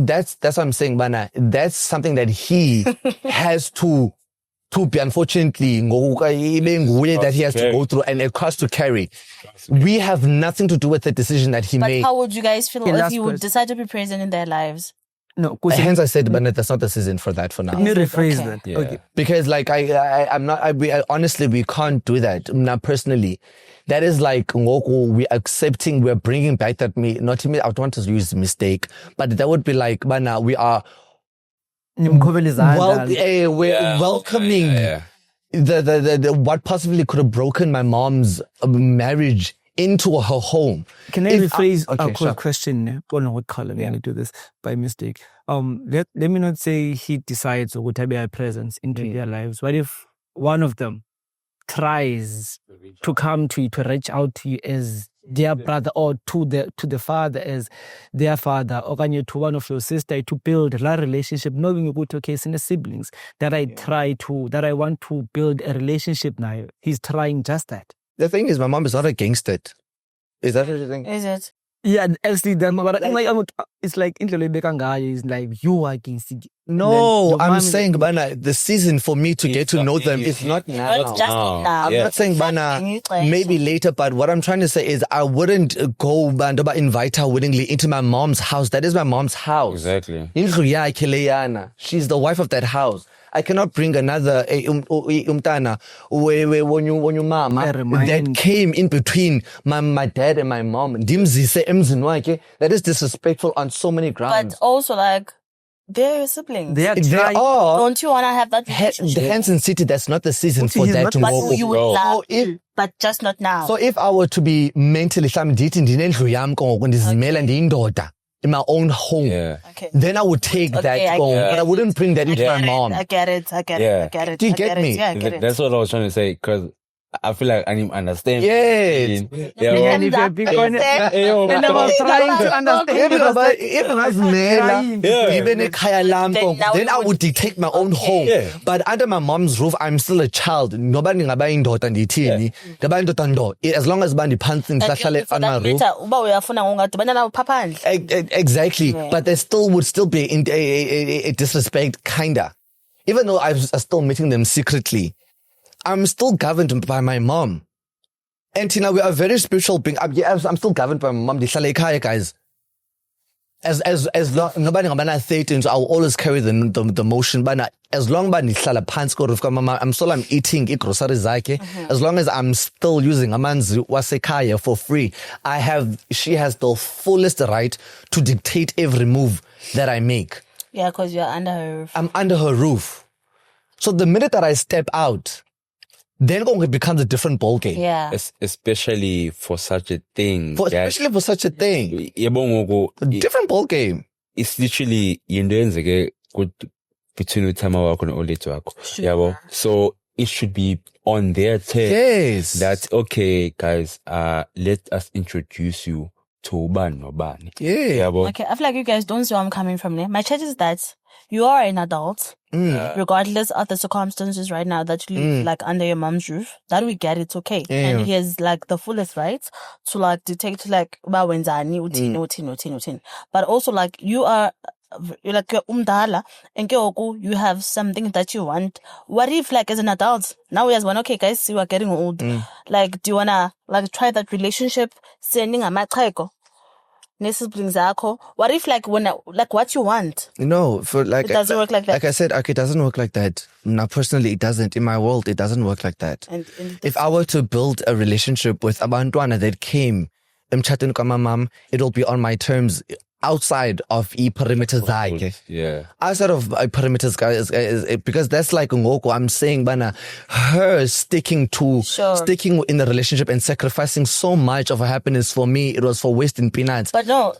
that's what I'm saying, Bana. That's something that he has to be, unfortunately, that he has to go through and a cost to carry. We have nothing to do with the decision that he made. But how would you guys feel if he would decide to be present in their lives? No, hence I said, but that's not the season for that for now. Let me rephrase that. Yeah. Okay. Because honestly, we can't do that. Now, personally, that is like, we're accepting, we're bringing back that, I don't want to use mistake, but that would be like, but now we are, we're welcoming the what possibly could have broken my mom's marriage into her home. Can I rephrase a question? Well, no, what color? I'm going to do this by mistake. Let me not say he decides to have a presence into their lives. What if one of them tries to come to you, to reach out to you as their brother, or to the father as their father, or to one of your sisters, to build a relationship, knowing about okay, in the siblings that I want to build a relationship now. He's trying just that. The thing is, my mom is not against it. Is that what you think? Is it? Yeah, actually, it's like it's like you are against it. No, I'm saying, Bana, the season for me to get to know them is not now. It's just now. I'm not saying, Bana, maybe later, but what I'm trying to say is I wouldn't go, invite her willingly into my mom's house. That is my mom's house. Exactly. She's the wife of that house. I cannot bring another umtana when you mama that came in between my dad and my mom. That is disrespectful on so many grounds. But also, like, they're your siblings. They are. Don't you want to have that relationship? The Hanson City, that's not the season for that. But you would love, but just not now. So if I were to be mentally in my own home, then I would take that home, but I wouldn't bring that into my mom. I get it. Do you get me? Yeah, I get it. That's what I was trying to say, because I feel like I need to understand. Yes. And if you're big on it, and I was trying to understand. Then I would dictate my own home. But under my mom's roof, I'm still a child. Nobody as long as bandi panting on my roof. Exactly. But there would still be a disrespect, kinda. Even though I'm still meeting them secretly, I'm still governed by my mom. And Tina, we are very spiritual being. I'm still governed by my mom. Guys. As long nobody ngabana things, I'll always carry the motion. But as long as I'm eating groceries zake. As long as I'm still using amanzi wasekaya for free, she has the fullest right to dictate every move that I make. Yeah, because you're under her roof. I'm under her roof. So the minute that I step out, then it becomes a different ballgame. Yeah. Especially for such a thing. Especially for such a thing. A different ballgame. It's literally good between Utama and Oleto. Sure. So it should be on their terms. Yes. That's okay, guys. Let us introduce you to Ban or Ban. Yeah. Okay, I feel like you guys don't see where I'm coming from there. My chat is that you are an adult, regardless of the circumstances right now that you live like under your mom's roof. That we get, it's okay. Yeah. And he has like the fullest rights to like dictate like utin. But also like you're like umdala and you have something that you want. What if like as an adult now we as one, okay guys, we are getting old. Like do you wanna like try that relationship sending a macheko? siblings akho. What if like what you want? No, for like It doesn't work like that. Like I said, okay, it doesn't work like that. Now, personally, it doesn't. In my world, it doesn't work like that. And If I were to build a relationship with abantwana that came, mom, it'll be on my terms outside of perimeters. Yeah. Outside of perimeters, guys, because that's like ngoko. I'm saying, bana, her sticking in the relationship and sacrificing so much of her happiness for me, it was for wasting peanuts. But no,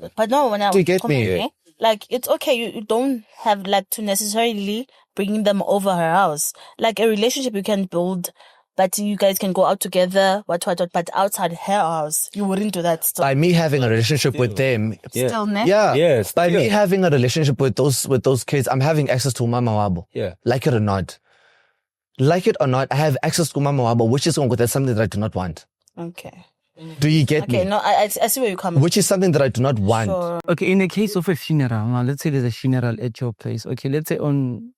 when I Do you get me? yeah. Like, it's okay. You don't have like to necessarily bring them over her house. Like a relationship you can build, that you guys can go out together, what, but outside her house, you wouldn't do that stuff. By me having a relationship with them, Still, ne? yeah, by me having a relationship with those kids, I'm having access to Mama Wabo. Yeah. Like it or not, I have access to Mama Wabo, which is that's something that I do not want. Okay. Do you get me? Okay, no, I see where you're coming. Which is something that I do not want. Sure. Okay, in the case of a funeral, now let's say there's a funeral at your place. Okay, let's say on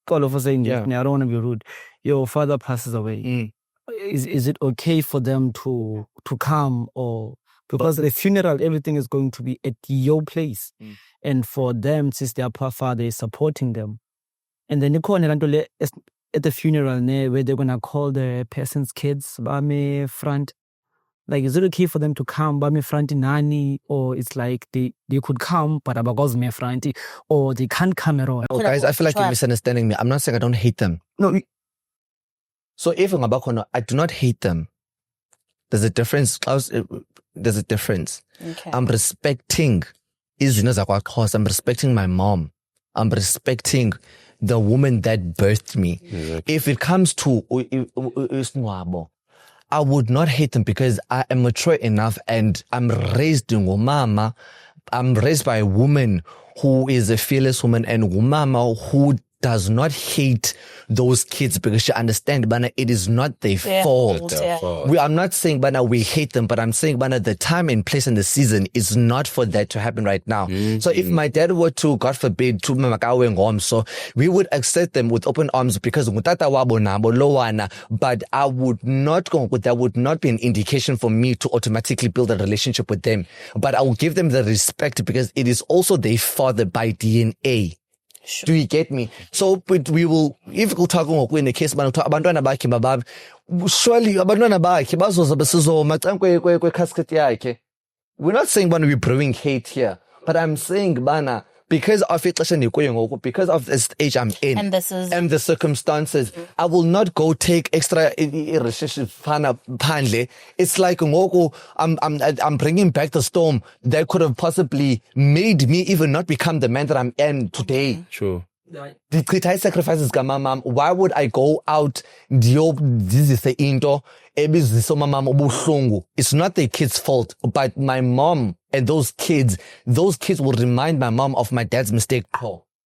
all of us saying, I don't want to be rude. Your father passes away. Is it okay for them to come, or because the funeral, everything is going to be at your place, and for them, since their father is supporting them, and then you at the funeral where they're gonna call the person's kids by me front. Like, is it okay for them to come by me front nani, or it's like they could come but because me front, or they can't come at all? Oh, guys, I feel like you're misunderstanding me. I'm not saying I don't hate them. No. So even about I do not hate them. There's a difference. There's a difference. Okay. I'm respecting I'm respecting my mom. I'm respecting the woman that birthed me. Exactly. If it comes to I would not hate them because I am mature enough and I'm raised in Umama. I'm raised by a woman who is a fearless woman and Umama who does not hate those kids because she understands, Bana, it is not their fault. I'm not saying, Bana, we hate them, but I'm saying, Bana, the time and place and the season is not for that to happen right now. So if my dad were to, God forbid, to Mamakawe Ngom, so we would accept them with open arms because Mutata Wabo Nabo Lowana, but I would not go, that would not be an indication for me to automatically build a relationship with them. But I will give them the respect because it is also their father by DNA. Sure. Do you get me? So we will, if we'll talk in the case, abantwana bakhe babab, surely abantwana bakhe bazoza besizo macam casket yakhe. We're not saying we're brewing hate here, but I'm saying bana because of it, because of this age I'm in, and the circumstances, I will not go take extra relationship panle. It's like I'm bringing back the storm that could have possibly made me even not become the man that I am today. Sure. The sacrifices, mom. Why would I go out? This is the into. It's not the kid's fault, but my mom and those kids will remind my mom of my dad's mistake. So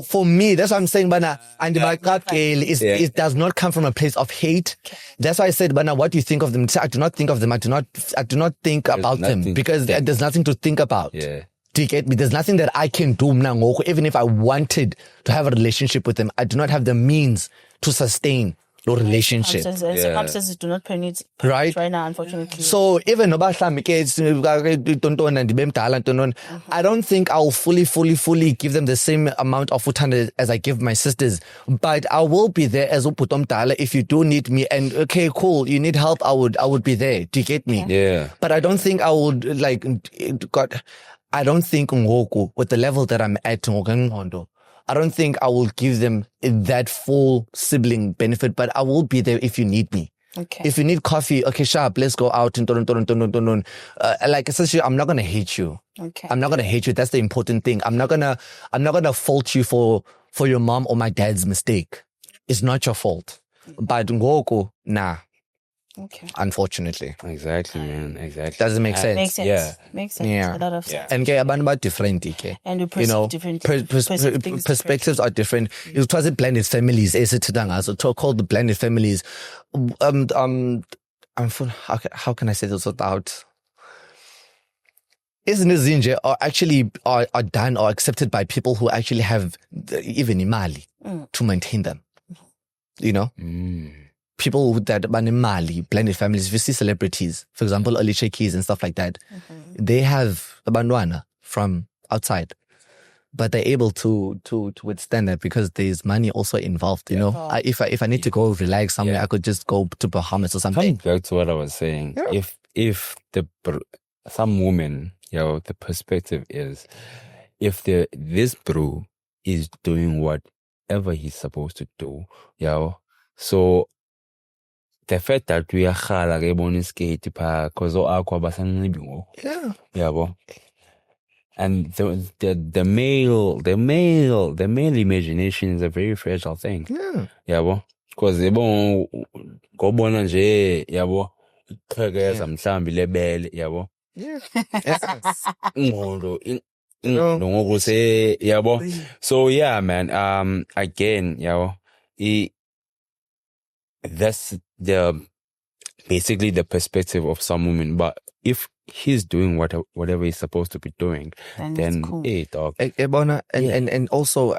for me, that's what I'm saying, Bana. And it does not come from a place of hate. That's why I said, Bana, what do you think of them? I do not think of them. I do not think about them because there's nothing to think about. Yeah. Do you get me? There's nothing that I can do now. Even if I wanted to have a relationship with them, I do not have the means to sustain the relationship. Circumstances do not permit right now, unfortunately. So even I don't think I'll fully give them the same amount of utanda as I give my sisters, but I will be there as uputomtala if you do need me. And okay, cool, you need help, I would be there. Do you get me? Yeah. But I don't think I would I don't think with the level that I'm at, I don't think I will give them that full sibling benefit, but I will be there if you need me. Okay. If you need coffee, okay, sharp, let's go out. Like essentially, I'm not gonna hate you. Okay. I'm not gonna hate you. That's the important thing. I'm not gonna fault you for your mom or my dad's mistake. It's not your fault. But nah. Okay. Unfortunately. Exactly, man. Exactly. Does it make sense? Makes sense. Yeah. Makes sense. Yeah. A lot of sense. And about different, and we perceive different perspectives are different. It was blended families. So called the blended families. How can I say this without? Isn't it zinje are actually are done or accepted by people who actually have even imali to maintain them? You know. people that banimali, blended families, if you see celebrities, for example, Alicia Keys and stuff like that, they have a bandwana from outside. But they're able to withstand that because there's money also involved, you know. If I need to go relax somewhere, I could just go to Bahamas or something. Coming back to what I was saying, if some woman, the perspective is, if this bro is doing whatever he's supposed to do, so the fact that we are khala skate because and the male imagination is a very fragile thing. Because they go bona nje iqhekeza mhlambi lebele so yeah, man, again, that's basically the perspective of some women. But if he's doing whatever he's supposed to be doing, then cool. Hey, dog. And also,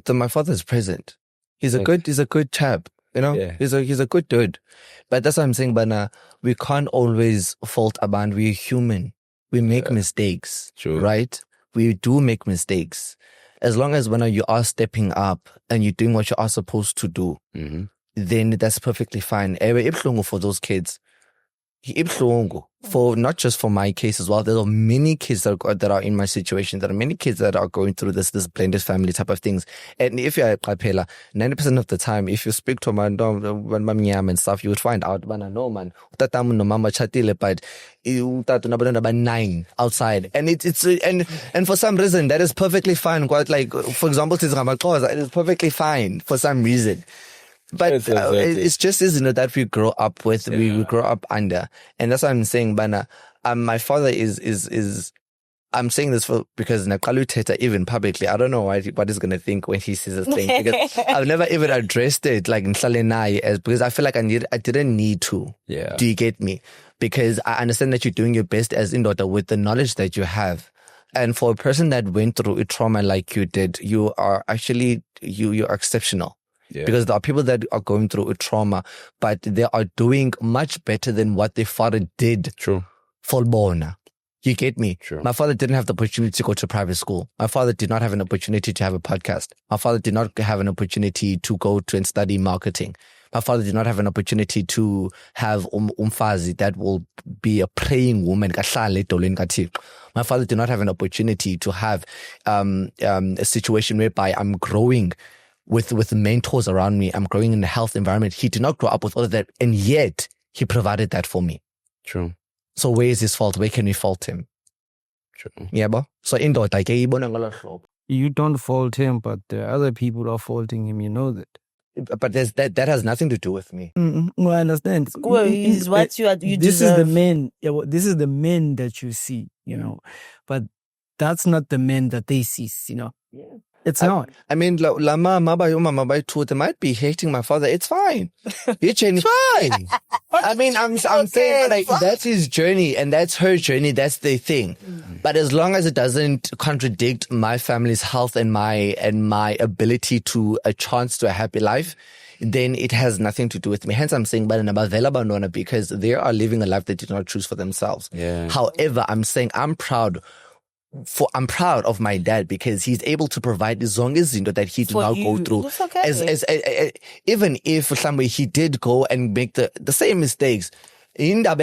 my father's present. He's a good chap, you know. Yeah. He's a good dude. But that's what I'm saying, Bana. We can't always fault a band. We're human. We make mistakes, right? We do make mistakes. As long as when you are stepping up and you're doing what you are supposed to do, then that's perfectly fine. For those kids. For not just for my case as well, there are many kids that are in my situation. There are many kids that are going through this blended family type of things. And if you're a Kapela, 90% of the time, if you speak to man and stuff, you would find out, man, no man, no mama chatile, but 9 outside. And and for some reason that is perfectly fine. Quite like, for example, it is perfectly fine for some reason. But it's just, that we grow up with, we grow up under. And that's what I'm saying, Bana. My father is I'm saying this because Nakalu Teta, even publicly, I don't know what he's going to think when he sees this thing. Because I've never even addressed it like in Salenai, because I feel like I didn't need to. Yeah. Do you get me? Because I understand that you're doing your best as in-daughter with the knowledge that you have. And for a person that went through a trauma like you did, you are actually, you're exceptional. Yeah. Because there are people that are going through a trauma, but they are doing much better than what their father did. True. For Bona. You get me? True. My father didn't have the opportunity to go to private school. My father did not have an opportunity to have a podcast. My father did not have an opportunity to go to and study marketing. My father did not have an opportunity to have umfazi that will be a praying woman. My father did not have an opportunity to have a situation whereby I'm growing with mentors around me. I'm growing in a health environment. He did not grow up with all of that, and yet he provided that for me. True. So where is his fault? Where can we fault him? True. Yeah, but so You don't fault him, but the other people are faulting him. You know that. But that has nothing to do with me. Well, I understand. Well, is what you this deserve. is the men. Yeah, well, this is the men that you see. You know, but that's not the men that they see. You know. Yeah. It's not. I mean, they might be hating my father. It's fine. It's fine. I mean, I'm saying like that's his journey and that's her journey. That's their thing. But as long as it doesn't contradict my family's health and my ability to a chance to a happy life, then it has nothing to do with me. Hence, I'm saying because they are living a life they did not choose for themselves. Yeah. However, I'm saying I'm proud of my dad because he's able to provide as long as that he did not go through. Okay. As even if somebody he did go and make the same mistakes. You know,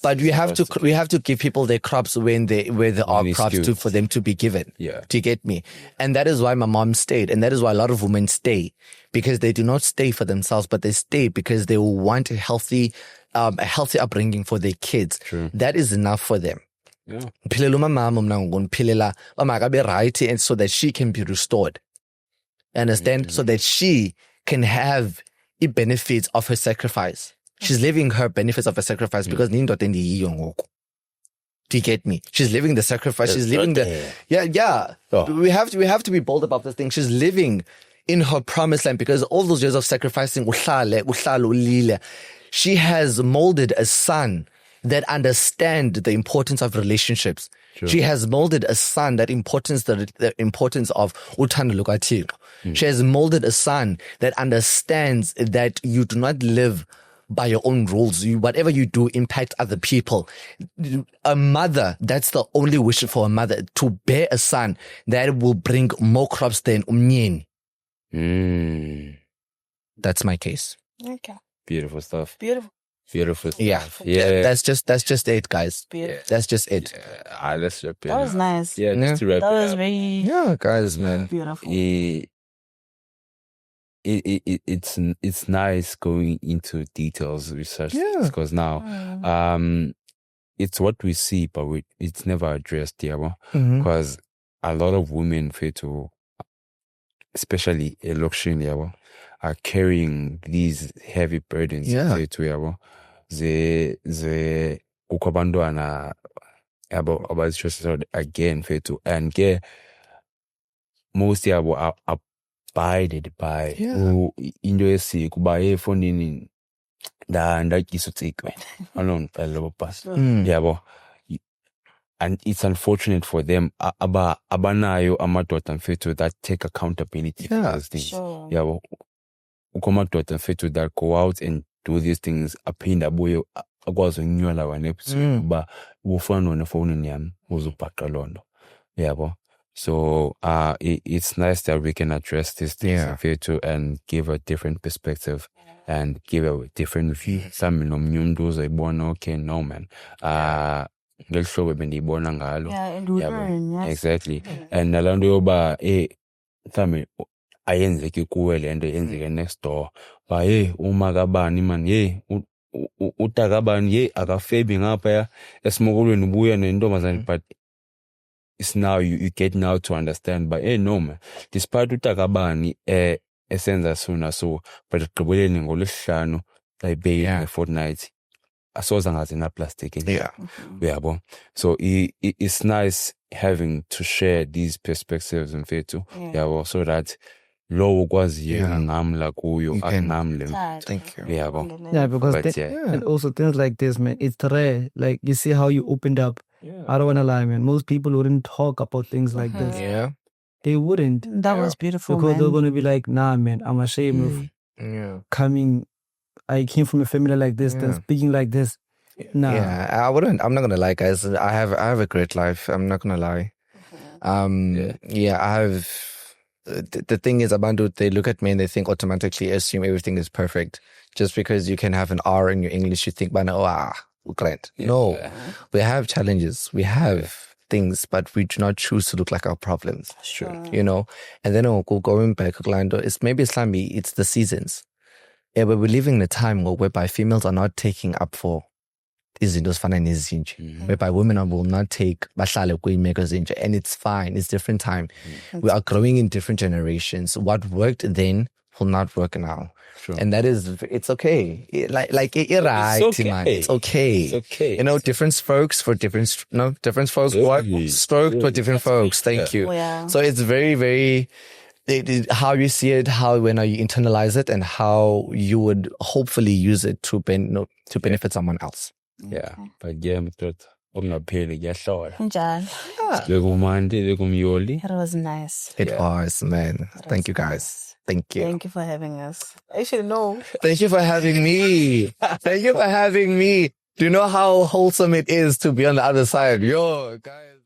but we have to give people their crops where there are crops for them to be given. Yeah. To get me. And that is why my mom stayed. And that is why a lot of women stay. Because they do not stay for themselves, but they stay because they will want a healthy upbringing for their kids. True. That is enough for them. Yeah. And so that she can be restored. Understand? So that she can have the benefits of her sacrifice. She's living her benefits of her sacrifice because do you get me? She's living the sacrifice. She's living the Oh. We have to be bold about this thing. She's living in her promised land because all those years of sacrificing, she has molded a son that understand the importance of relationships. She has molded a son the importance of uthando lukaThixo. She has molded a son that understands that you do not live by your own rules. Whatever you do impact other people. A mother, that's the only wish for a mother, to bear a son that will bring more crops than umyeni. That's my case. Okay. Beautiful stuff. Beautiful. Stuff. Yeah. That's just it, guys. Beautiful. That's just it. Let's wrap it. That was nice. Yeah, just to wrap That it was up. very Yeah, guys, man. beautiful. It's nice going into details research Yeah. because now it's what we see, but it's never addressed, yeah, because a lot of women feel to, especially election, yeah, are carrying these heavy burdens. Yeah. To yeah, the ukabandwana about again feel to and get most yabo are abided by into esiko ba efonini ndakisutsikwe alone phela boss yabo, and it's unfortunate for them abanayo amadoda mfethu that take accountability for those things. Sure. Yabo ukomadoda mfethu that go out and do these things aphinda abuye akwazi ukunyola wena ebusuku ba ufana nefoni yami uzubhaqa londo yabo. So it's nice that we can address these things and give a different perspective and give a different view. Some nomnyundu zayibona okay no man. Ngelihlobo bendiyibona ngalo. Yeah, and we learn, yes. Exactly. And nalando yoba mhlawumbe ayenzeki kuwe le nto yenzeke next door. Ba uma kabani man utakabani akafebi ngapha esimokolweni ubuya nentombazane, but it's now you get now to understand, but no man, despite utakabani esenza sona so, but gqibeleni ngolesihlanu like fortnight asoza ngazi na plastic yabo. So it's nice having to share these perspectives and mfethu yabo, so that lo ukwaziyo ngamla kuyo akunamle. Thank you. Yabo. Yeah, because and also things like this, man, it's rare. Like you see how you opened up. I don't want to lie, man. Most people wouldn't talk about things like this. Yeah. They wouldn't. That was beautiful, Because man. they're going to be like, nah, man, I'm ashamed of coming. I came from a family like this, then speaking like this. Nah. Yeah, I wouldn't. I'm not going to lie, guys. I have a great life. I'm not going to lie. I have... The thing is, Abandu, they look at me and they think automatically assume everything is perfect. Just because you can have an R in your English, you think, great. No, we have challenges. We have things, but we do not choose to look like our problems. Sure. You know? And then going back, Orlando, it's the seasons. Yeah, but we're living in a time whereby females are not taking up for whereby women will not take and it's fine. It's different time. We are growing in different generations. What worked then will not work now. Sure. And that is, it's okay. You're right, man. It's okay. It's okay. You know, different strokes for different folks. What stroke for different folks. Thank you. Yeah. So it's very, very, how you see it, when you internalize it, and how you would hopefully use it to benefit someone else. Yeah, but mtotha okungapheli kuyahlola. Njalo. Bekumandi bekumyoli. It was nice. It was, man. Thank you, guys. Thank you. Thank you for having us. Actually, no. Thank you for having me. Thank you for having me. Do you know how wholesome it is to be on the other side? Yo, guys.